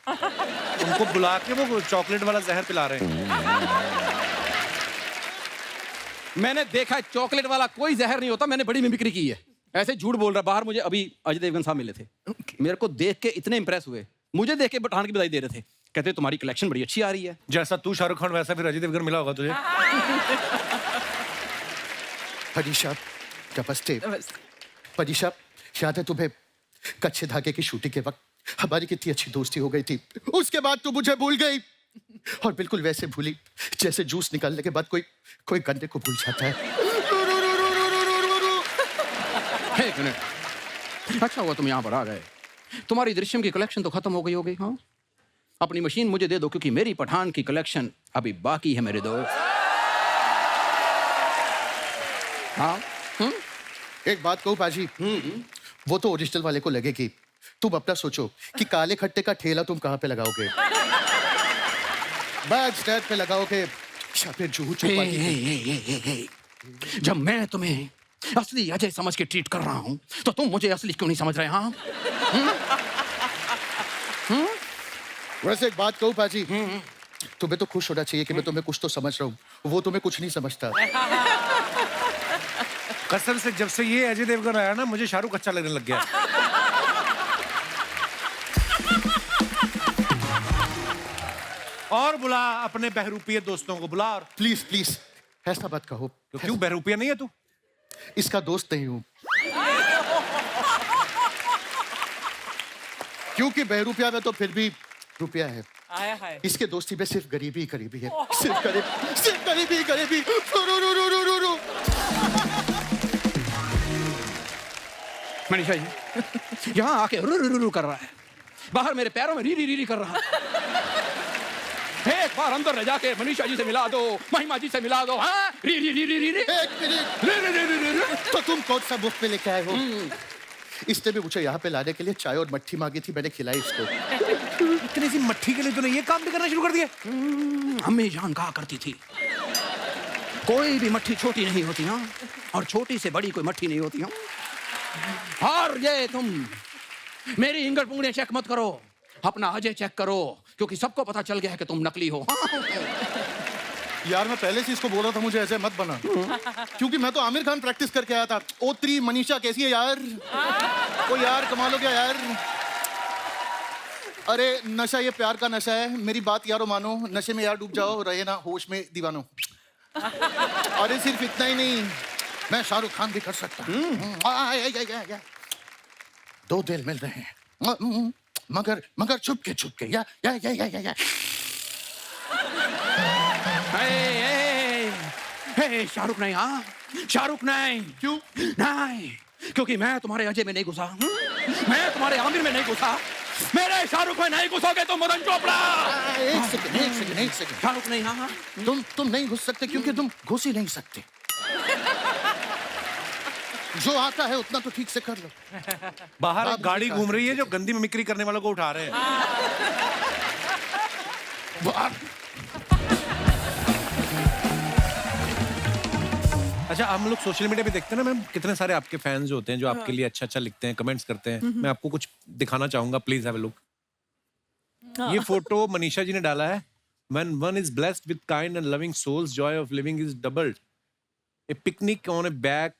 Speaker 1: उनको बुला के वो चॉकलेट वाला जहर पिला रहे हैं।
Speaker 7: मैंने देखा चॉकलेट वाला कोई जहर नहीं होता, मैंने बड़ी मिमिक्री की है। ऐसे झूठ बोल रहा। बाहर मुझे अभी अजय देवगन साहब मिले थे, मेरे को देख के इतने इंप्रेस हुए, मुझे देख के पठान की बधाई दे रहे थे। कहते तुम्हारी कलेक्शन बड़ी अच्छी आ रही है।
Speaker 1: जैसा तू शाहरुख खान वैसा फिर अजय देवगन मिला होगा तुझे।
Speaker 8: परीक्षा नमस्ते। परीक्षा, याद है तुम्हें कच्चे धागे की शूटिंग के वक्त हमारी कितनी अच्छी दोस्ती हो गई थी? उसके बाद तू मुझे भूल गई, और बिल्कुल वैसे भूली जैसे जूस निकालने के बाद कोई गन्ने को भूल जाता है।
Speaker 7: एक मिनट, अच्छा हुआ तुम यहाँ पर आ गए। तुम्हारी दृश्यम की कलेक्शन तो खत्म हो गई होगी। हाँ, अपनी मशीन मुझे दे दो, क्योंकि मेरी पठान की कलेक्शन अभी बाकी है मेरे दोस्त। हाँ,
Speaker 8: एक बात कहूँ पाजी, वो तो ओरिजिनल वाले को लगेगी। तुम अपना सोचो कि काले खट्टे का ठेला तुम कहाँ पे लगाओगे? बैक स्टैंड पे लगाओगे या फिर जूहू चौपाटी पे?
Speaker 7: जब मैं तुम्हें असली अजय समझ के ट्रीट कर रहा हूं, तो तुम मुझे असली क्यों नहीं समझ रहे? हाँ,
Speaker 8: वैसे एक बात कहूँ पाजी, तुम्हें तो खुश होना चाहिए कि मैं तुम्हें कुछ तो समझ रहा हूँ, वो तुम्हें कुछ नहीं समझता।
Speaker 1: कसम से जब से ये अजय देवगन आया ना, मुझे शाहरुख अच्छा लगने लग गया। और बुला अपने बहरूपिये दोस्तों को बुला। और
Speaker 8: प्लीज प्लीज ऐसा मत कहो।
Speaker 1: क्यों, बहरूपिया नहीं है तू?
Speaker 8: इसका दोस्त नहीं हूं, क्योंकि बहरूपिया में तो फिर भी रुपया है। इसके दोस्ती में सिर्फ गरीबी ही गरीबी है। सिर्फ गरीबी ही गरीबी।
Speaker 7: मनीषा जी यहाँ आके रू रू रू कर रहा है, बाहर मेरे पैरों में री री री कर रहा है। एक बार अंदर ले जाके मनीषा जी से मिला दो, महिमा जी से मिला दो। हाँ, री री री री री री
Speaker 8: एक मिनट,
Speaker 7: री री री री री।
Speaker 8: तो तुम कौन सा मुफ्त में लेके आए हो? इसने भी मुझे यहाँ पे लाने के लिए चाय और मट्ठी मांगी थी, मैंने खिलाई इसको।
Speaker 1: इतनी सी मट्ठी के लिए तूने ये काम भी करना शुरू कर दिया?
Speaker 7: अम्मी जान कहा करती थी, कोई भी मट्ठी छोटी नहीं होती। हाँ, और छोटी से बड़ी कोई मट्ठी नहीं होती। हाँ, और ये तुम मेरी इंगल पुंगलियां चेक मत करो, अपना अजय चेक करो, क्योंकि सबको पता चल गया है कि तुम नकली हो।
Speaker 8: यार मैं पहले से इसको बोल रहा था मुझे ऐसे मत बना, क्योंकि मैं तो आमिर खान प्रैक्टिस करके आया था। ओ त्री मनीषा कैसी है यार? ओ यार कमाल हो गया यार। अरे नशा ये प्यार का नशा है, मेरी बात यारो मानो, नशे में यार डूब जाओ, रहे ना होश में दीवानो। अरे सिर्फ इतना ही नहीं, मैं शाहरुख खान भी कर सकता हूँ। दो दिल मिल रहे हैं, मगर छुप के या।
Speaker 7: शाहरुख नहीं, हाँ शाहरुख नहीं।
Speaker 8: क्यों?
Speaker 7: नहीं, क्योंकि मैं तुम्हारे अजय में नहीं घुसा, मैं तुम्हारे आमिर में नहीं घुसा, मेरे शाहरुख में नहीं घुसोगे तुम मदन चोपड़ा।
Speaker 8: एक सेकंड।
Speaker 7: शाहरुख नहीं, हाँ।
Speaker 8: तुम नहीं घुस सकते क्योंकि तुम घुस ही नहीं सकते। जो आता है उतना तो ठीक से कर लो।
Speaker 1: बाहर एक
Speaker 8: बाबू
Speaker 1: गाड़ी
Speaker 8: जी का
Speaker 1: घूम रही है जो गंदी मिमिक्री करने वालों को उठा रहे हैं। अच्छा, हम लोग सोशल मीडिया पे देखते हैं ना मैम, कितने सारे आपके फैंस होते हैं जो आपके लिए अच्छा लिखते हैं, कमेंट्स करते हैं। मैं आपको कुछ दिखाना चाहूंगा, प्लीज हैव अ लुक। ये फोटो मनीषा जी ने डाला है। When one is blessed with kind and loving souls, joy of living is doubled. A picnic on a back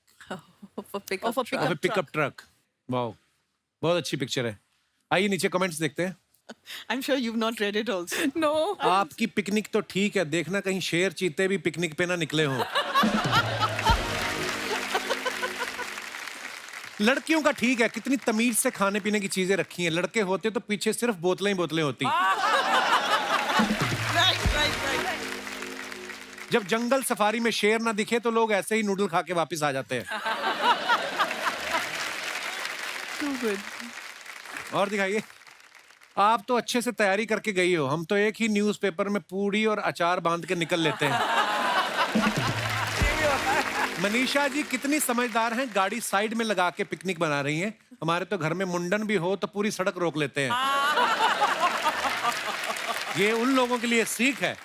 Speaker 3: of a
Speaker 1: pickup truck. Wow, बहुत अच्छी पिक्चर है। आइए नीचे कमेंट्स देखते हैं।
Speaker 2: I'm sure you've not read it also.
Speaker 3: No.
Speaker 1: आपकी picnic तो ठीक है, देखना कहीं शेर चीते भी पिकनिक पे ना निकले हों। लड़कियों का ठीक है, कितनी तमीज से खाने पीने की चीजें रखी हैं। लड़के होते तो पीछे सिर्फ बोतलें ही बोतलें होती।
Speaker 2: Right.
Speaker 1: जब जंगल सफारी में शेर ना दिखे तो लोग ऐसे ही नूडल खा के वापस आ जाते हैं।
Speaker 3: Too good.
Speaker 1: और दिखाइए। आप तो अच्छे से तैयारी करके गई हो, हम तो एक ही न्यूज़पेपर में पूड़ी और अचार बांध के निकल लेते हैं। मनीषा जी कितनी समझदार हैं, गाड़ी साइड में लगा के पिकनिक बना रही हैं। हमारे तो घर में मुंडन भी हो तो पूरी सड़क रोक लेते हैं। ये उन लोगों के लिए सीख है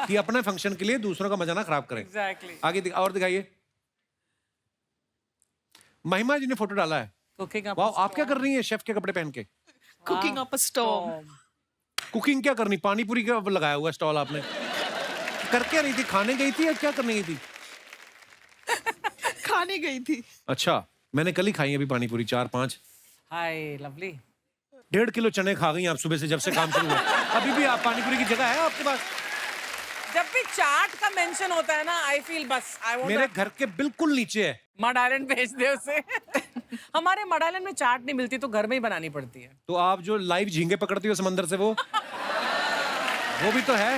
Speaker 1: कि अपने फंक्शन के लिए दूसरों का मजा ना खराब करें।
Speaker 6: Exactly.
Speaker 1: आगे और दिखाइए। महिमा जी ने फोटो डाला है।
Speaker 6: Cooking up.
Speaker 1: वाह, आप क्या कर रही हैं शेफ के कपड़े पहन के?
Speaker 2: Cooking up a storm.
Speaker 1: Cooking क्या करनी, पानी पूरी का लगाया हुआ स्टॉल आपने। कर क्या रही थी, खाने गई थी या क्या करने गई थी?
Speaker 2: खाने गई थी।
Speaker 1: अच्छा, मैंने कल ही खाई अभी पानी पूरी 4-5।
Speaker 6: Hi, lovely.
Speaker 1: 1.5 किलो चने खा गई आप सुबह से, जब से काम शुरू हुआ। अभी भी आप पानी पूरी की जगह है आपके पास?
Speaker 6: जब भी चाट का मेंशन होता है ना, आई फील बस आई वांट
Speaker 1: मेरे घर के बिल्कुल नीचे है।
Speaker 6: मड आइलैंड भेज दे उसे। हमारे मड आइलैंड में चाट नहीं मिलती तो घर में ही बनानी पड़ती है।
Speaker 1: तो आप जो लाइव झींगे पकड़ती हो समंदर से, वो भी तो है।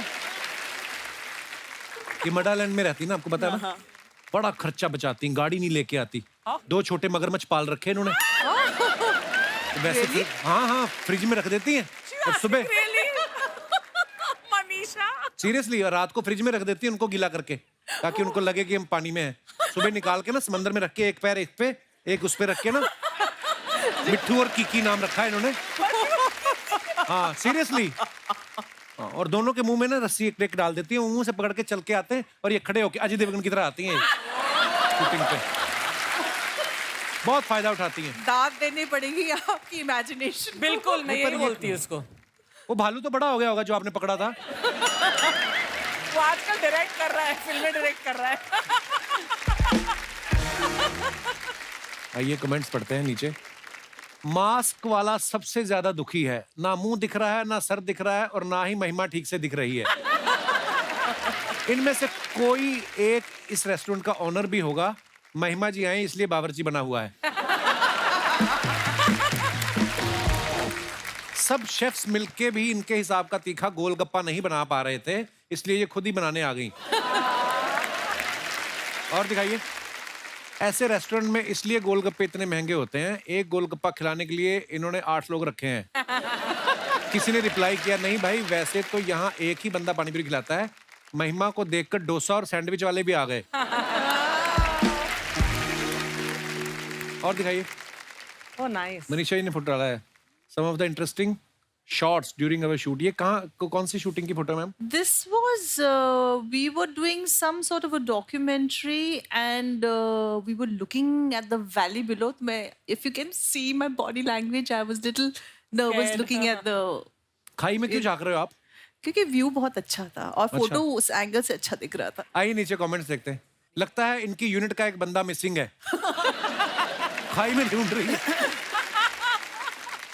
Speaker 1: ये मडालैंड में रहती ना, आपको पता है ना? बड़ा खर्चा बचाती, गाड़ी नहीं लेके आती। 2 छोटे मगरमच्छ पाल रखे इन्होंने। तो वैसे हाँ, फ्रिज में रख देती हैं और सुबह
Speaker 6: मनीषा
Speaker 1: सीरियसली, और रात को फ्रिज में रख देती है उनको गीला करके, ताकि उनको लगे कि हम पानी में हैं। सुबह निकाल के ना समंदर में रख के, एक पैर एक पे एक उस पे रख के ना, मिट्ठू और कीकी नाम रखा है इन्होंने। हाँ सीरियसली। और दोनों के मुंह में ना रस्सी एक डाल देती है, मुंह से पकड़ के चल के आते हैं और ये खड़े होके अजय देवगन की तरह आती हैं शूटिंग पे। बहुत फायदा उठाती हैं।
Speaker 3: दाद देनी पड़ेगी आपकी इमेजिनेशन।
Speaker 6: बिल्कुल नहीं, यही बोलती है उसको।
Speaker 1: वो भालू तो बड़ा हो गया होगा जो आपने पकड़ा था।
Speaker 6: वो आजकल डायरेक्ट कर रहा है, फिल्में डायरेक्ट कर रहा है।
Speaker 1: आइए कमेंट्स पढ़ते हैं नीचे। मास्क वाला सबसे ज्यादा दुखी है, ना मुंह दिख रहा है, ना सर दिख रहा है, और ना ही महिमा ठीक से दिख रही है। इनमें से कोई एक इस रेस्टोरेंट का ऑनर भी होगा। महिमा जी आए इसलिए बावर्ची बना हुआ है। सब शेफ्स मिलके भी इनके हिसाब का तीखा गोलगप्पा नहीं बना पा रहे थे, इसलिए ये खुद ही बनाने आ गई। और दिखाइए। ऐसे रेस्टोरेंट में इसलिए गोलगप्पे इतने महंगे होते हैं, एक गोलगप्पा खिलाने के लिए इन्होंने 8 लोग रखे हैं। किसी ने रिप्लाई किया, नहीं भाई वैसे तो यहाँ एक ही बंदा पानीपुरी खिलाता है। महिमा को देखकर डोसा और सैंडविच वाले भी आ गए। और दिखाइए।
Speaker 6: Oh, nice.
Speaker 1: मनीषा जी ने फोटो डाला है। Some of the interesting shots during our shoot. ये कौन सी शूटिंग की photo ma'am?
Speaker 3: This was we were doing some sort of a documentary and we were looking at the valley below. If you can see my body language, I was little nervous
Speaker 6: Scared.
Speaker 3: looking at the
Speaker 1: खाई में क्यों झांक रहे हो आप?
Speaker 3: क्योंकि view बहुत अच्छा था और फोटो उस एंगल से अच्छा दिख रहा था।
Speaker 1: आइए नीचे कमेंट्स देखते हैं। लगता है इनकी यूनिट का एक बंदा मिसिंग है। खाई में ढूंढ रही है।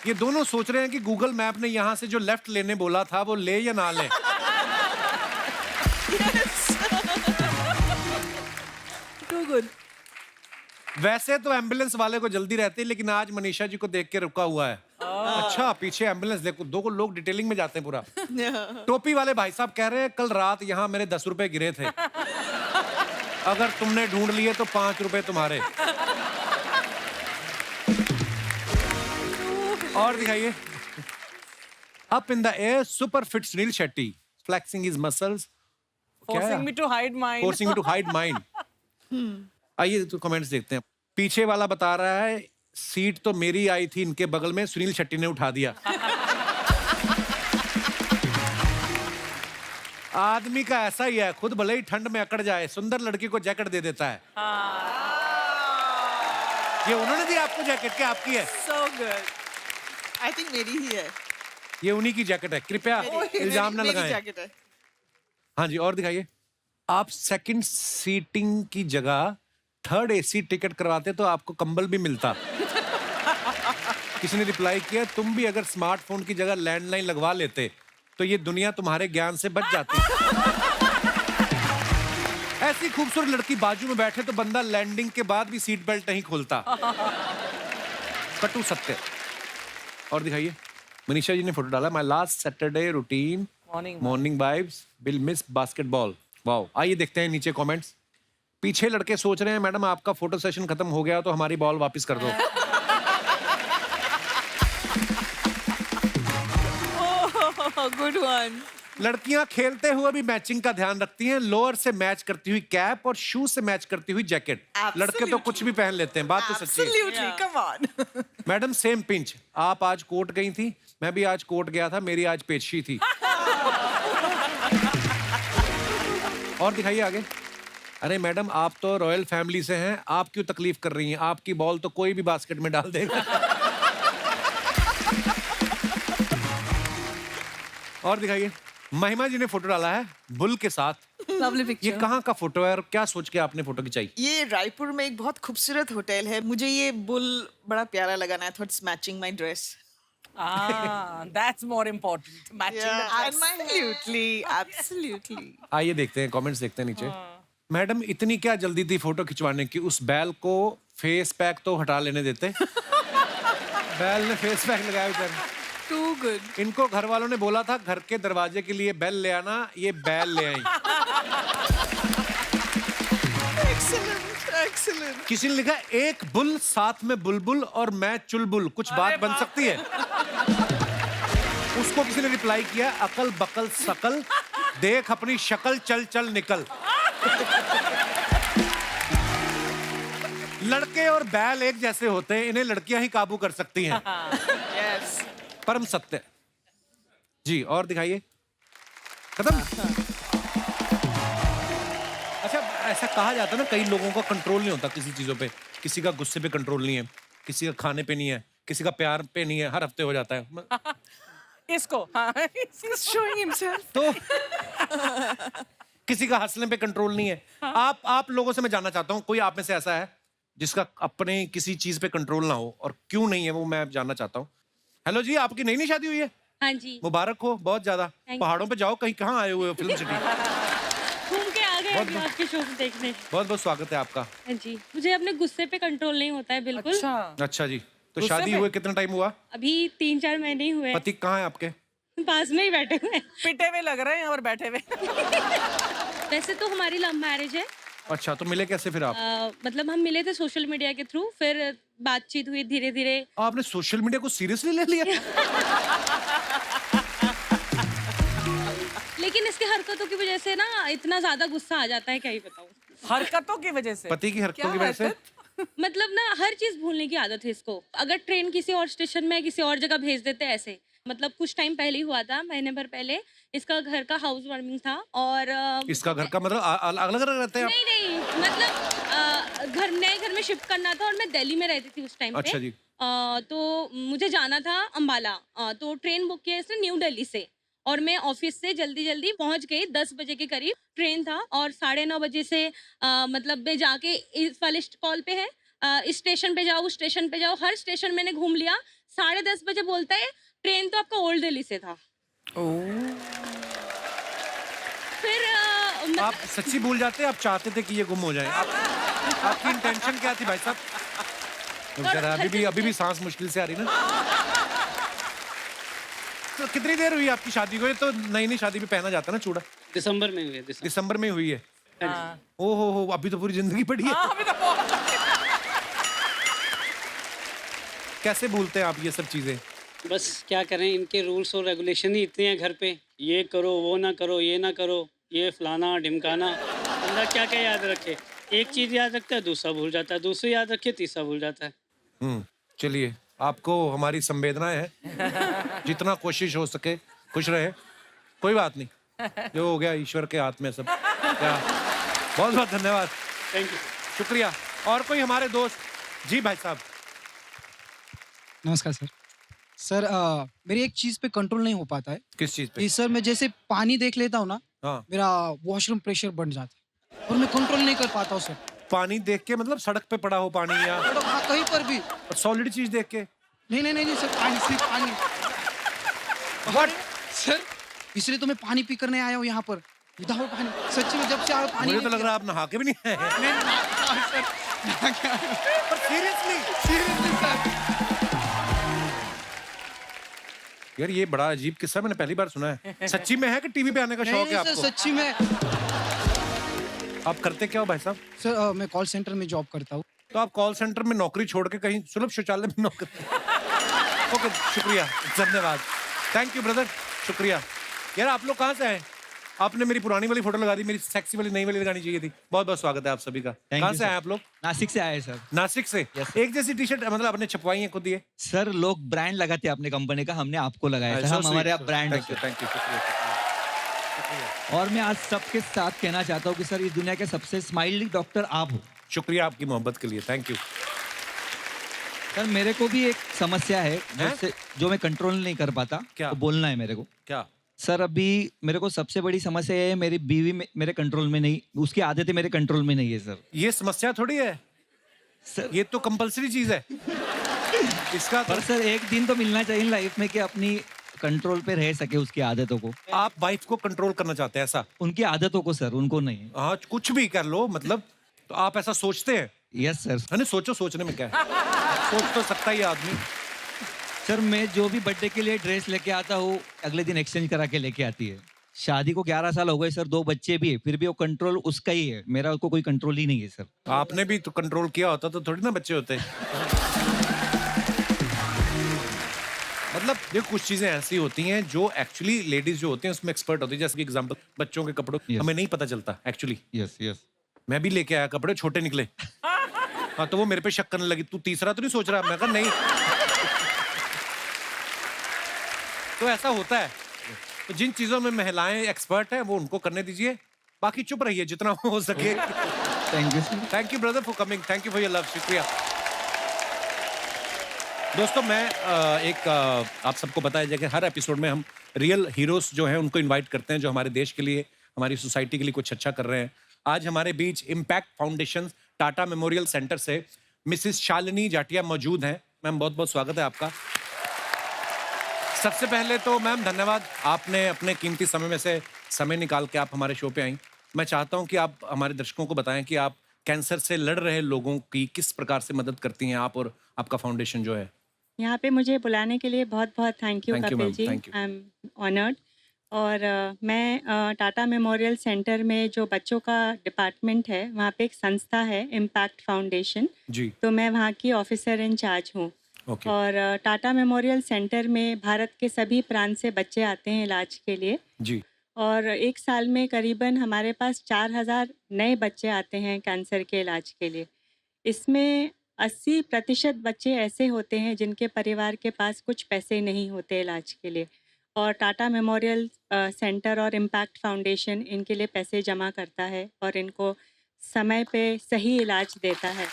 Speaker 1: ये दोनों सोच रहे हैं कि गूगल मैप ने यहाँ से जो लेफ्ट लेने बोला था वो ले या ना ले।
Speaker 3: Too good.
Speaker 1: वैसे तो एम्बुलेंस वाले को जल्दी रहती है, लेकिन आज मनीषा जी को देख के रुका हुआ है। अच्छा, पीछे एम्बुलेंस देखो, दो को लोग डिटेलिंग में जाते हैं पूरा। टोपी वाले भाई साहब कह रहे हैं कल रात यहाँ मेरे 10 रुपए गिरे थे, अगर तुमने ढूंढ लिए तो 5 रुपए तुम्हारे। और दिखाइए। Up in the air, super fit Sunil Shetty, flexing his muscles,
Speaker 6: Forcing me to hide mine.
Speaker 1: Forcing to hide mind. आइए तो कमेंट्स देखते हैं। पीछे वाला बता रहा है सीट तो मेरी आई थी इनके बगल में, सुनील शेट्टी ने उठा दिया। आदमी का ऐसा ही है, खुद भले ही ठंड में अकड़ जाए, सुंदर लड़की को जैकेट दे देता है। ये उन्होंने दी आपको जैकेट, क्या आपकी है?
Speaker 2: So good. I think मेरी ही है।
Speaker 1: ये उन्हीं की जैकेट है, कृपया इल्जाम न
Speaker 2: मेरी
Speaker 1: लगाएं।
Speaker 2: जैकेट है।
Speaker 1: हाँ जी, और दिखाइए। आप सेकंड सीटिंग की जगह थर्ड एसी टिकट करवाते तो आपको कंबल भी मिलता। किसी ने रिप्लाई किया, तुम भी अगर स्मार्टफोन की जगह लैंडलाइन लगवा लेते तो ये दुनिया तुम्हारे ज्ञान से बच जाती। ऐसी खूबसूरत लड़की बाजू में बैठे तो बंदा लैंडिंग के बाद भी सीट बेल्ट नहीं खोलता। कटु सत्य। और दिखाइए, मनीषा जी ने फोटो डाला, my last Saturday routine morning vibes will miss basketball. Wow, आइए देखते हैं नीचे कमेंट्स। पीछे लड़के सोच रहे हैं मैडम आपका फोटो सेशन खत्म हो गया तो हमारी बॉल वापस कर दो।
Speaker 2: Good one.
Speaker 1: लड़कियां खेलते हुए भी मैचिंग का ध्यान रखती हैं, लोअर से मैच करती हुई कैप और शूज से मैच करती हुई जैकेट। लड़के तो कुछ भी पहन लेते हैं, बात तो सच्ची है।
Speaker 2: Absolutely, come on.
Speaker 1: Madam same pinch, आप आज कोर्ट गई थी, मैं भी आज कोर्ट गया था, मेरी आज पेशी थी। और दिखाइए आगे। अरे मैडम आप तो रॉयल फैमिली से हैं, आप क्यों तकलीफ कर रही हैं, आपकी बॉल तो कोई भी बास्केट में डाल देगा। और दिखाइए, महिमा जी ने फोटो डाला है बुल के साथ।
Speaker 3: Lovely
Speaker 1: ये
Speaker 3: picture.
Speaker 1: कहाँ का फोटो है और क्या सोच के आपने फोटो खिंचाई?
Speaker 2: ये रायपुर में एक बहुत खूबसूरत होटल है, मुझे ये बुल बड़ा प्यारा लगा ना, I thought it's matching my dress.
Speaker 6: That's more important. Matching the dress.
Speaker 2: Absolutely, absolutely.
Speaker 1: आइए देखते हैं कमेंट्स देखते हैं नीचे। मैडम इतनी क्या जल्दी थी फोटो खिंचवाने की, उस बैल को फेस पैक तो हटा लेने देते। बैल ने फेस पैक लगाया बेचारे।
Speaker 2: Too good.
Speaker 1: इनको घर वालों ने बोला था घर के दरवाजे के लिए बेल ले आना, ये बैल ले आई।
Speaker 2: Excellent, excellent.
Speaker 1: किसी ने लिखा एक बुल साथ में बुलबुल और मैं चुलबुल, कुछ बात बन सकती है? उसको किसी ने रिप्लाई किया, अकल बकल सकल देख अपनी शक्ल चल चल निकल। लड़के और बैल एक जैसे होते हैं, इन्हें लड़कियां ही काबू कर सकती हैं।
Speaker 2: Yes.
Speaker 1: परम सत्य जी। और दिखाइए, खत्म। अच्छा, ऐसा कहा जाता है ना, कई लोगों का कंट्रोल नहीं होता किसी चीजों पे, किसी का गुस्से पे कंट्रोल नहीं है, किसी का खाने पे नहीं है, किसी का प्यार पे नहीं है, हर हफ्ते हो जाता है।
Speaker 6: इसको
Speaker 2: He's showing himself.
Speaker 1: तो किसी का हंसने पे कंट्रोल नहीं है। आप लोगों से मैं जानना चाहता हूँ, कोई आप में से ऐसा है जिसका अपने किसी चीज पे कंट्रोल ना हो, और क्यों नहीं है वो मैं जानना चाहता हूँ। हेलो जी, आपकी नई शादी हुई है?
Speaker 9: हाँ जी,
Speaker 1: मुबारक हो बहुत ज्यादा।
Speaker 9: you.
Speaker 1: पहाड़ों पे जाओ, कहीं कहाँ आए हुए हो फिल्म सिटी?
Speaker 9: घूम के आ गए अभी आपके शो को देखने।
Speaker 1: बहुत बहुत स्वागत है आपका।
Speaker 9: हाँ जी, मुझे अपने गुस्से पे कंट्रोल नहीं होता है बिल्कुल।
Speaker 6: अच्छा,
Speaker 1: अच्छा जी, तो
Speaker 6: गुस्से
Speaker 1: शादी
Speaker 6: पे?
Speaker 1: हुए कितना टाइम हुआ?
Speaker 9: अभी 3-4 महीने ही हुए।
Speaker 1: पति कहाँ है आपके?
Speaker 9: पास में ही बैठे हुए हैं।
Speaker 6: पिटे हुए लग रहे हैं और बैठे हुए।
Speaker 9: वैसे तो हमारी लव मैरिज है।
Speaker 1: अच्छा, तो मिले कैसे फिर आप?
Speaker 9: मतलब हम मिले थे सोशल मीडिया के थ्रू, फिर बातचीत हुई धीरे धीरे।
Speaker 1: आपने सोशल मीडिया को सीरियसली ले लिया?
Speaker 9: लेकिन इसके हरकतों की वजह से ना इतना ज्यादा गुस्सा आ जाता है, क्या ही बताऊं।
Speaker 6: हरकतों की वजह से?
Speaker 1: पति की हरकतों की वजह से?
Speaker 9: मतलब ना हर चीज भूलने की आदत है इसको। अगर ट्रेन किसी और स्टेशन में किसी और जगह भेज देते हैं ऐसे। मतलब कुछ टाइम पहले ही हुआ था, महीने भर पहले, इसका घर का हाउस वार्मिंग था और
Speaker 1: इसका घर का मतलब अलग अलग रहते हैं आप?
Speaker 9: नहीं मतलब घर नए घर में शिफ्ट करना था और मैं दिल्ली में रहती थी उस टाइम पे।
Speaker 1: अच्छा जी।
Speaker 9: तो मुझे जाना था अंबाला, तो ट्रेन बुक किया इसने न्यू दिल्ली से, और मैं ऑफिस से जल्दी जल्दी पहुंच गई। 10 बजे के करीब ट्रेन था और 9:30 बजे से मतलब मैं जाके इस वाले कॉल पे है, इस स्टेशन पे जाओ, उस स्टेशन पे जाओ, हर स्टेशन मैंने घूम लिया। 10:30 बजे बोलता है ट्रेन तो आपका ओल्ड दिल्ली से था। फिर
Speaker 1: आप सच्ची भूल जाते, आप चाहते थे कि ये गुम हो जाए? आपकी इंटेंशन क्या थी भाई साहब? तो बेचारा अभी भी सांस मुश्किल से आ रही ना। तो कितनी देर हुई आपकी शादी को? ये तो नई शादी में पहना जाता है ना चूड़ा।
Speaker 10: दिसंबर में हुई है,
Speaker 1: दिसंबर में हुई है। ओ हो, अभी तो पूरी जिंदगी पड़ी है।
Speaker 6: हाँ, अभी तो बहुत
Speaker 1: कैसे भूलते हैं आप ये सब चीजें?
Speaker 10: बस क्या करें, इनके रूल्स और रेगुलेशन ही इतने हैं घर पे, ये करो वो ना करो, ये ना करो, ये फलाना ढिमकाना, बंदा क्या क्या याद रखे। एक चीज याद रखता है, दूसरा भूल जाता है, दूसरी याद रखे, तीसरा भूल जाता है।
Speaker 1: चलिए, आपको हमारी संवेदनाएं है, जितना कोशिश हो सके खुश रहे, कोई बात नहीं, जो हो गया ईश्वर के हाथ में सब। क्या, बहुत बहुत धन्यवाद,
Speaker 10: थैंक यू,
Speaker 1: शुक्रिया। और कोई हमारे दोस्त? जी भाई साहब।
Speaker 11: नमस्कार सर। सर मेरी एक चीज पे कंट्रोल नहीं हो पाता है।
Speaker 1: किस चीज पे?
Speaker 11: कि सर मैं जैसे पानी देख लेता हूँ ना,
Speaker 1: हाँ।
Speaker 11: मेरा वॉशरूम प्रेशर बढ़ जाता है और मैं कंट्रोल नहीं कर पाता हूँ सर।
Speaker 1: पानी देख के मतलब सड़क पे पड़ा हो पानी या
Speaker 11: मतलब हाँ, कहीं पर भी।
Speaker 1: सॉलिड चीज देख के?
Speaker 11: नहीं सर, पानी सिर्फ पानी।
Speaker 1: What?
Speaker 11: सर इसलिए तो मैं पानी पी करने आया हूँ यहाँ पर, विदाउट पानी। सच्ची में जब से आया पानी
Speaker 1: मुझे तो लग रहा है आप नहा के भी नहीं आए। सीरियसली यार, ये बड़ा अजीब किस्सा, मैंने पहली बार सुना है। सच्ची में है कि टीवी पे आने का शौक है
Speaker 11: नहीं सर,
Speaker 1: आपको?
Speaker 11: सच्ची में।
Speaker 1: आप करते क्या हो भाई साहब?
Speaker 11: सर मैं कॉल सेंटर में जॉब करता हूँ।
Speaker 1: तो आप कॉल सेंटर में नौकरी छोड़ के कहीं सुलभ शौचालय में नौकरी? ओके, शुक्रिया, धन्यवाद, थैंक यू ब्रदर, शुक्रिया। यार आप लोग कहाँ से आए? आपने मेरी पुरानी वाली फोटो लगा दी, मेरी सेक्सी वाली नई वाली लगानी चाहिए थी। बहुत बहुत स्वागत है आप सभी का। कहाँ से आए आप लोग?
Speaker 12: नासिक से आए सर।
Speaker 1: नासिक से? एक जैसी टी शर्ट मतलब आपने छपवाई है खुद ये?
Speaker 12: सर लोग ब्रांड लगाते हैं अपने कंपनी का, हमने आपको लगाया था, हम हमारे आप ब्रांड।
Speaker 1: थैंक यू, शुक्रिया।
Speaker 12: और मैं आज सबके साथ कहना चाहता हूँ कि सर इस दुनिया के सबसे स्माइलिंग डॉक्टर आप हो।
Speaker 1: शुक्रिया आपकी मोहब्बत के लिए, थैंक यू।
Speaker 12: सर मेरे को भी एक समस्या है जो मैं कंट्रोल नहीं कर पाता।
Speaker 1: क्या?
Speaker 12: तो बोलना है मेरे को।
Speaker 1: क्या?
Speaker 12: सर अभी मेरे को सबसे बड़ी समस्या है, मेरी बीवी मेरे कंट्रोल में नहीं, उसकी आदतें मेरे कंट्रोल में नहीं है सर।
Speaker 1: ये समस्या थोड़ी है
Speaker 12: सर,
Speaker 1: ये तो कंपलसरी चीज है इसका।
Speaker 12: पर सर एक दिन तो मिलना चाहिए लाइफ में कि अपनी कंट्रोल पे रह सके उसकी आदतों को।
Speaker 1: आप वाइफ को कंट्रोल करना चाहते हैं ऐसा?
Speaker 12: उनकी आदतों को सर, उनको नहीं।
Speaker 1: हाँ, कुछ भी कर लो मतलब, तो आप ऐसा सोचते हैं?
Speaker 12: Yes sir.
Speaker 1: अरे सोचो, सोचने में क्या है, सोच तो सकता ही आदमी।
Speaker 12: सर मैं जो भी बर्थडे के लिए ड्रेस लेके आता हूँ, अगले दिन एक्सचेंज करा के लेके आती है। शादी को 11 साल हो गए सर, 2 बच्चे भी है, फिर भी वो कंट्रोल उसका ही है, मेरा उसको कोई कंट्रोल ही नहीं है सर।
Speaker 1: आपने भी तो कंट्रोल किया होता तो थोड़ी ना बच्चे होते। मतलब ये कुछ चीजें ऐसी होती हैं जो एक्चुअली लेडीज जो होती हैं उसमें एक्सपर्ट होती है। जैसे कि एग्जांपल, बच्चों के कपड़ों हमें नहीं पता चलता एक्चुअली।
Speaker 12: यस।
Speaker 1: मैं भी लेके आया कपड़े, छोटे निकले। हाँ, तो वो मेरे पे शक करने लगी, तू तीसरा तो नहीं सोच रहा? मैं कहा नहीं। तो ऐसा होता है। तो जिन चीजों में महिलाएं एक्सपर्ट हैं वो उनको करने दीजिए, बाकी चुप रहिए जितना हो सके। Thank you brother for coming, thank you for your love, शुक्रिया। दोस्तों मैं आप सबको बताया जाए कि हर एपिसोड में हम रियल हीरोज जो हैं उनको इनवाइट करते हैं, जो हमारे देश के लिए, हमारी सोसाइटी के लिए कुछ अच्छा कर रहे हैं। आज हमारे बीच impact foundation Tata memorial centre से मिसिस शालिनी जाटिया मौजूद हैं। मैम बहुत बहुत स्वागत है आपका। सबसे पहले तो मैम धन्यवाद, आपने अपने कीमती समय में से समय निकाल के आप हमारे शो पे आई। मैं चाहता हूं कि आप हमारे दर्शकों को बताएं कि आप कैंसर से लड़ रहे लोगों की किस प्रकार से मदद करती हैं आप और आपका फाउंडेशन जो है।
Speaker 13: यहाँ पे मुझे बुलाने के लिए बहुत बहुत thank you Kapil ji,
Speaker 1: thank you.
Speaker 13: I am honoured. और मैं टाटा मेमोरियल सेंटर में जो बच्चों का डिपार्टमेंट है वहाँ पे एक संस्था है इम्पैक्ट फाउंडेशन
Speaker 1: जी।
Speaker 13: तो मैं वहाँ की ऑफिसर इन चार्ज हूँ। और टाटा मेमोरियल सेंटर में भारत के सभी प्रांत से बच्चे आते हैं इलाज के लिए
Speaker 1: जी।
Speaker 13: और एक साल में करीबन हमारे पास 4000 नए बच्चे आते हैं कैंसर के इलाज के लिए। इसमें 80% बच्चे ऐसे होते हैं जिनके परिवार के पास कुछ पैसे नहीं होते इलाज के लिए, और टाटा मेमोरियल सेंटर और इम्पैक्ट फाउंडेशन इनके लिए पैसे जमा करता है और इनको समय पे सही इलाज देता है।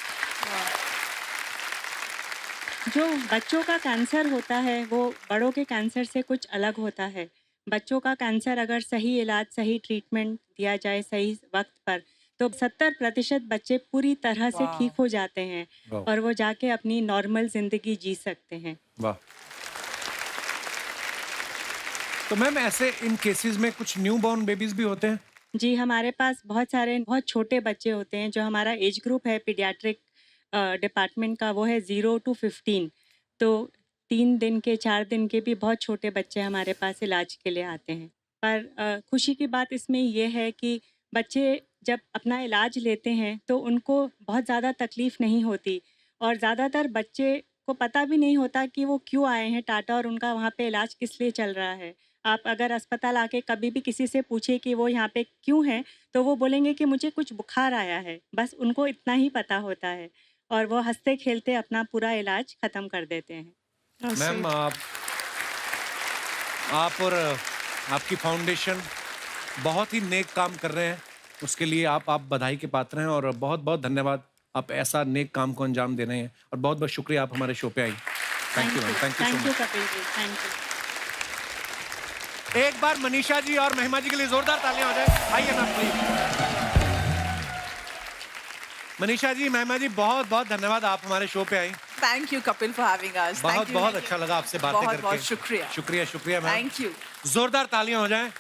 Speaker 13: जो बच्चों का कैंसर होता है वो बड़ों के कैंसर से कुछ अलग होता है। बच्चों का कैंसर अगर सही इलाज, सही ट्रीटमेंट दिया जाए सही वक्त पर, तो 70% बच्चे पूरी तरह से ठीक हो जाते हैं और वो जाके अपनी नॉर्मल जिंदगी जी सकते हैं।
Speaker 1: वाह। तो मैम ऐसे इन केसेस में कुछ न्यू बॉर्न बेबीज भी होते हैं?
Speaker 13: जी, हमारे पास बहुत सारे बहुत छोटे बच्चे होते हैं। जो हमारा एज ग्रुप है पीडियाट्रिक डिपार्टमेंट का, वो है 0 to 15। तो 3 दिन के, 4 दिन के भी बहुत छोटे बच्चे हमारे पास इलाज के लिए आते हैं। पर खुशी की बात इसमें ये है कि बच्चे जब अपना इलाज लेते हैं तो उनको बहुत ज़्यादा तकलीफ़ नहीं होती, और ज़्यादातर बच्चे को पता भी नहीं होता कि वो क्यों आए हैं टाटा और उनका वहाँ पे इलाज किस लिए चल रहा है। आप अगर अस्पताल आके कभी भी किसी से पूछे कि वो यहाँ पे क्यों हैं, तो वो बोलेंगे कि मुझे कुछ बुखार आया है, बस उनको इतना ही पता होता है, और वो हंसते खेलते अपना पूरा इलाज ख़त्म कर देते हैं।
Speaker 1: मैम, आप और आपकी फाउंडेशन बहुत ही नेक काम कर रहे हैं, उसके लिए आप बधाई के पात्र हैं, और बहुत बहुत धन्यवाद। आप ऐसा नेक काम को अंजाम दे रहे हैं, और बहुत बहुत शुक्रिया आप हमारे शो पे आई। Thank you ma'am, thank you so
Speaker 13: thank you
Speaker 1: much.
Speaker 13: Kapil ji, thank you.
Speaker 1: एक बार मनीषा जी और महिमा जी के लिए जोरदार तालियां हो जाए। आइए ना प्लीज। मनीषा जी, महिमा जी, बहुत बहुत धन्यवाद, आप हमारे शो पे आई।
Speaker 3: Thank you Kapil for having us.
Speaker 1: बहुत बहुत अच्छा लगा आपसे बातें करके।
Speaker 3: बहुत शुक्रिया।
Speaker 1: शुक्रिया शुक्रिया मैम।
Speaker 3: Thank you.
Speaker 1: जोरदार तालियां हो जाएं।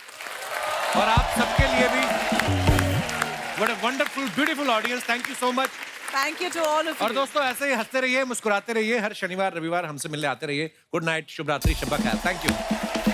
Speaker 1: और आप सबके लिए भी what a wonderful beautiful audience, thank you so much.
Speaker 3: Thank you to all of you.
Speaker 1: और दोस्तों, ऐसे ही हंसते रहिए, मुस्कुराते रहिए, हर शनिवार रविवार हमसे मिलने आते रहिए। गुड नाइट, शुभ रात्रि, शब्बा खैर। Thank you.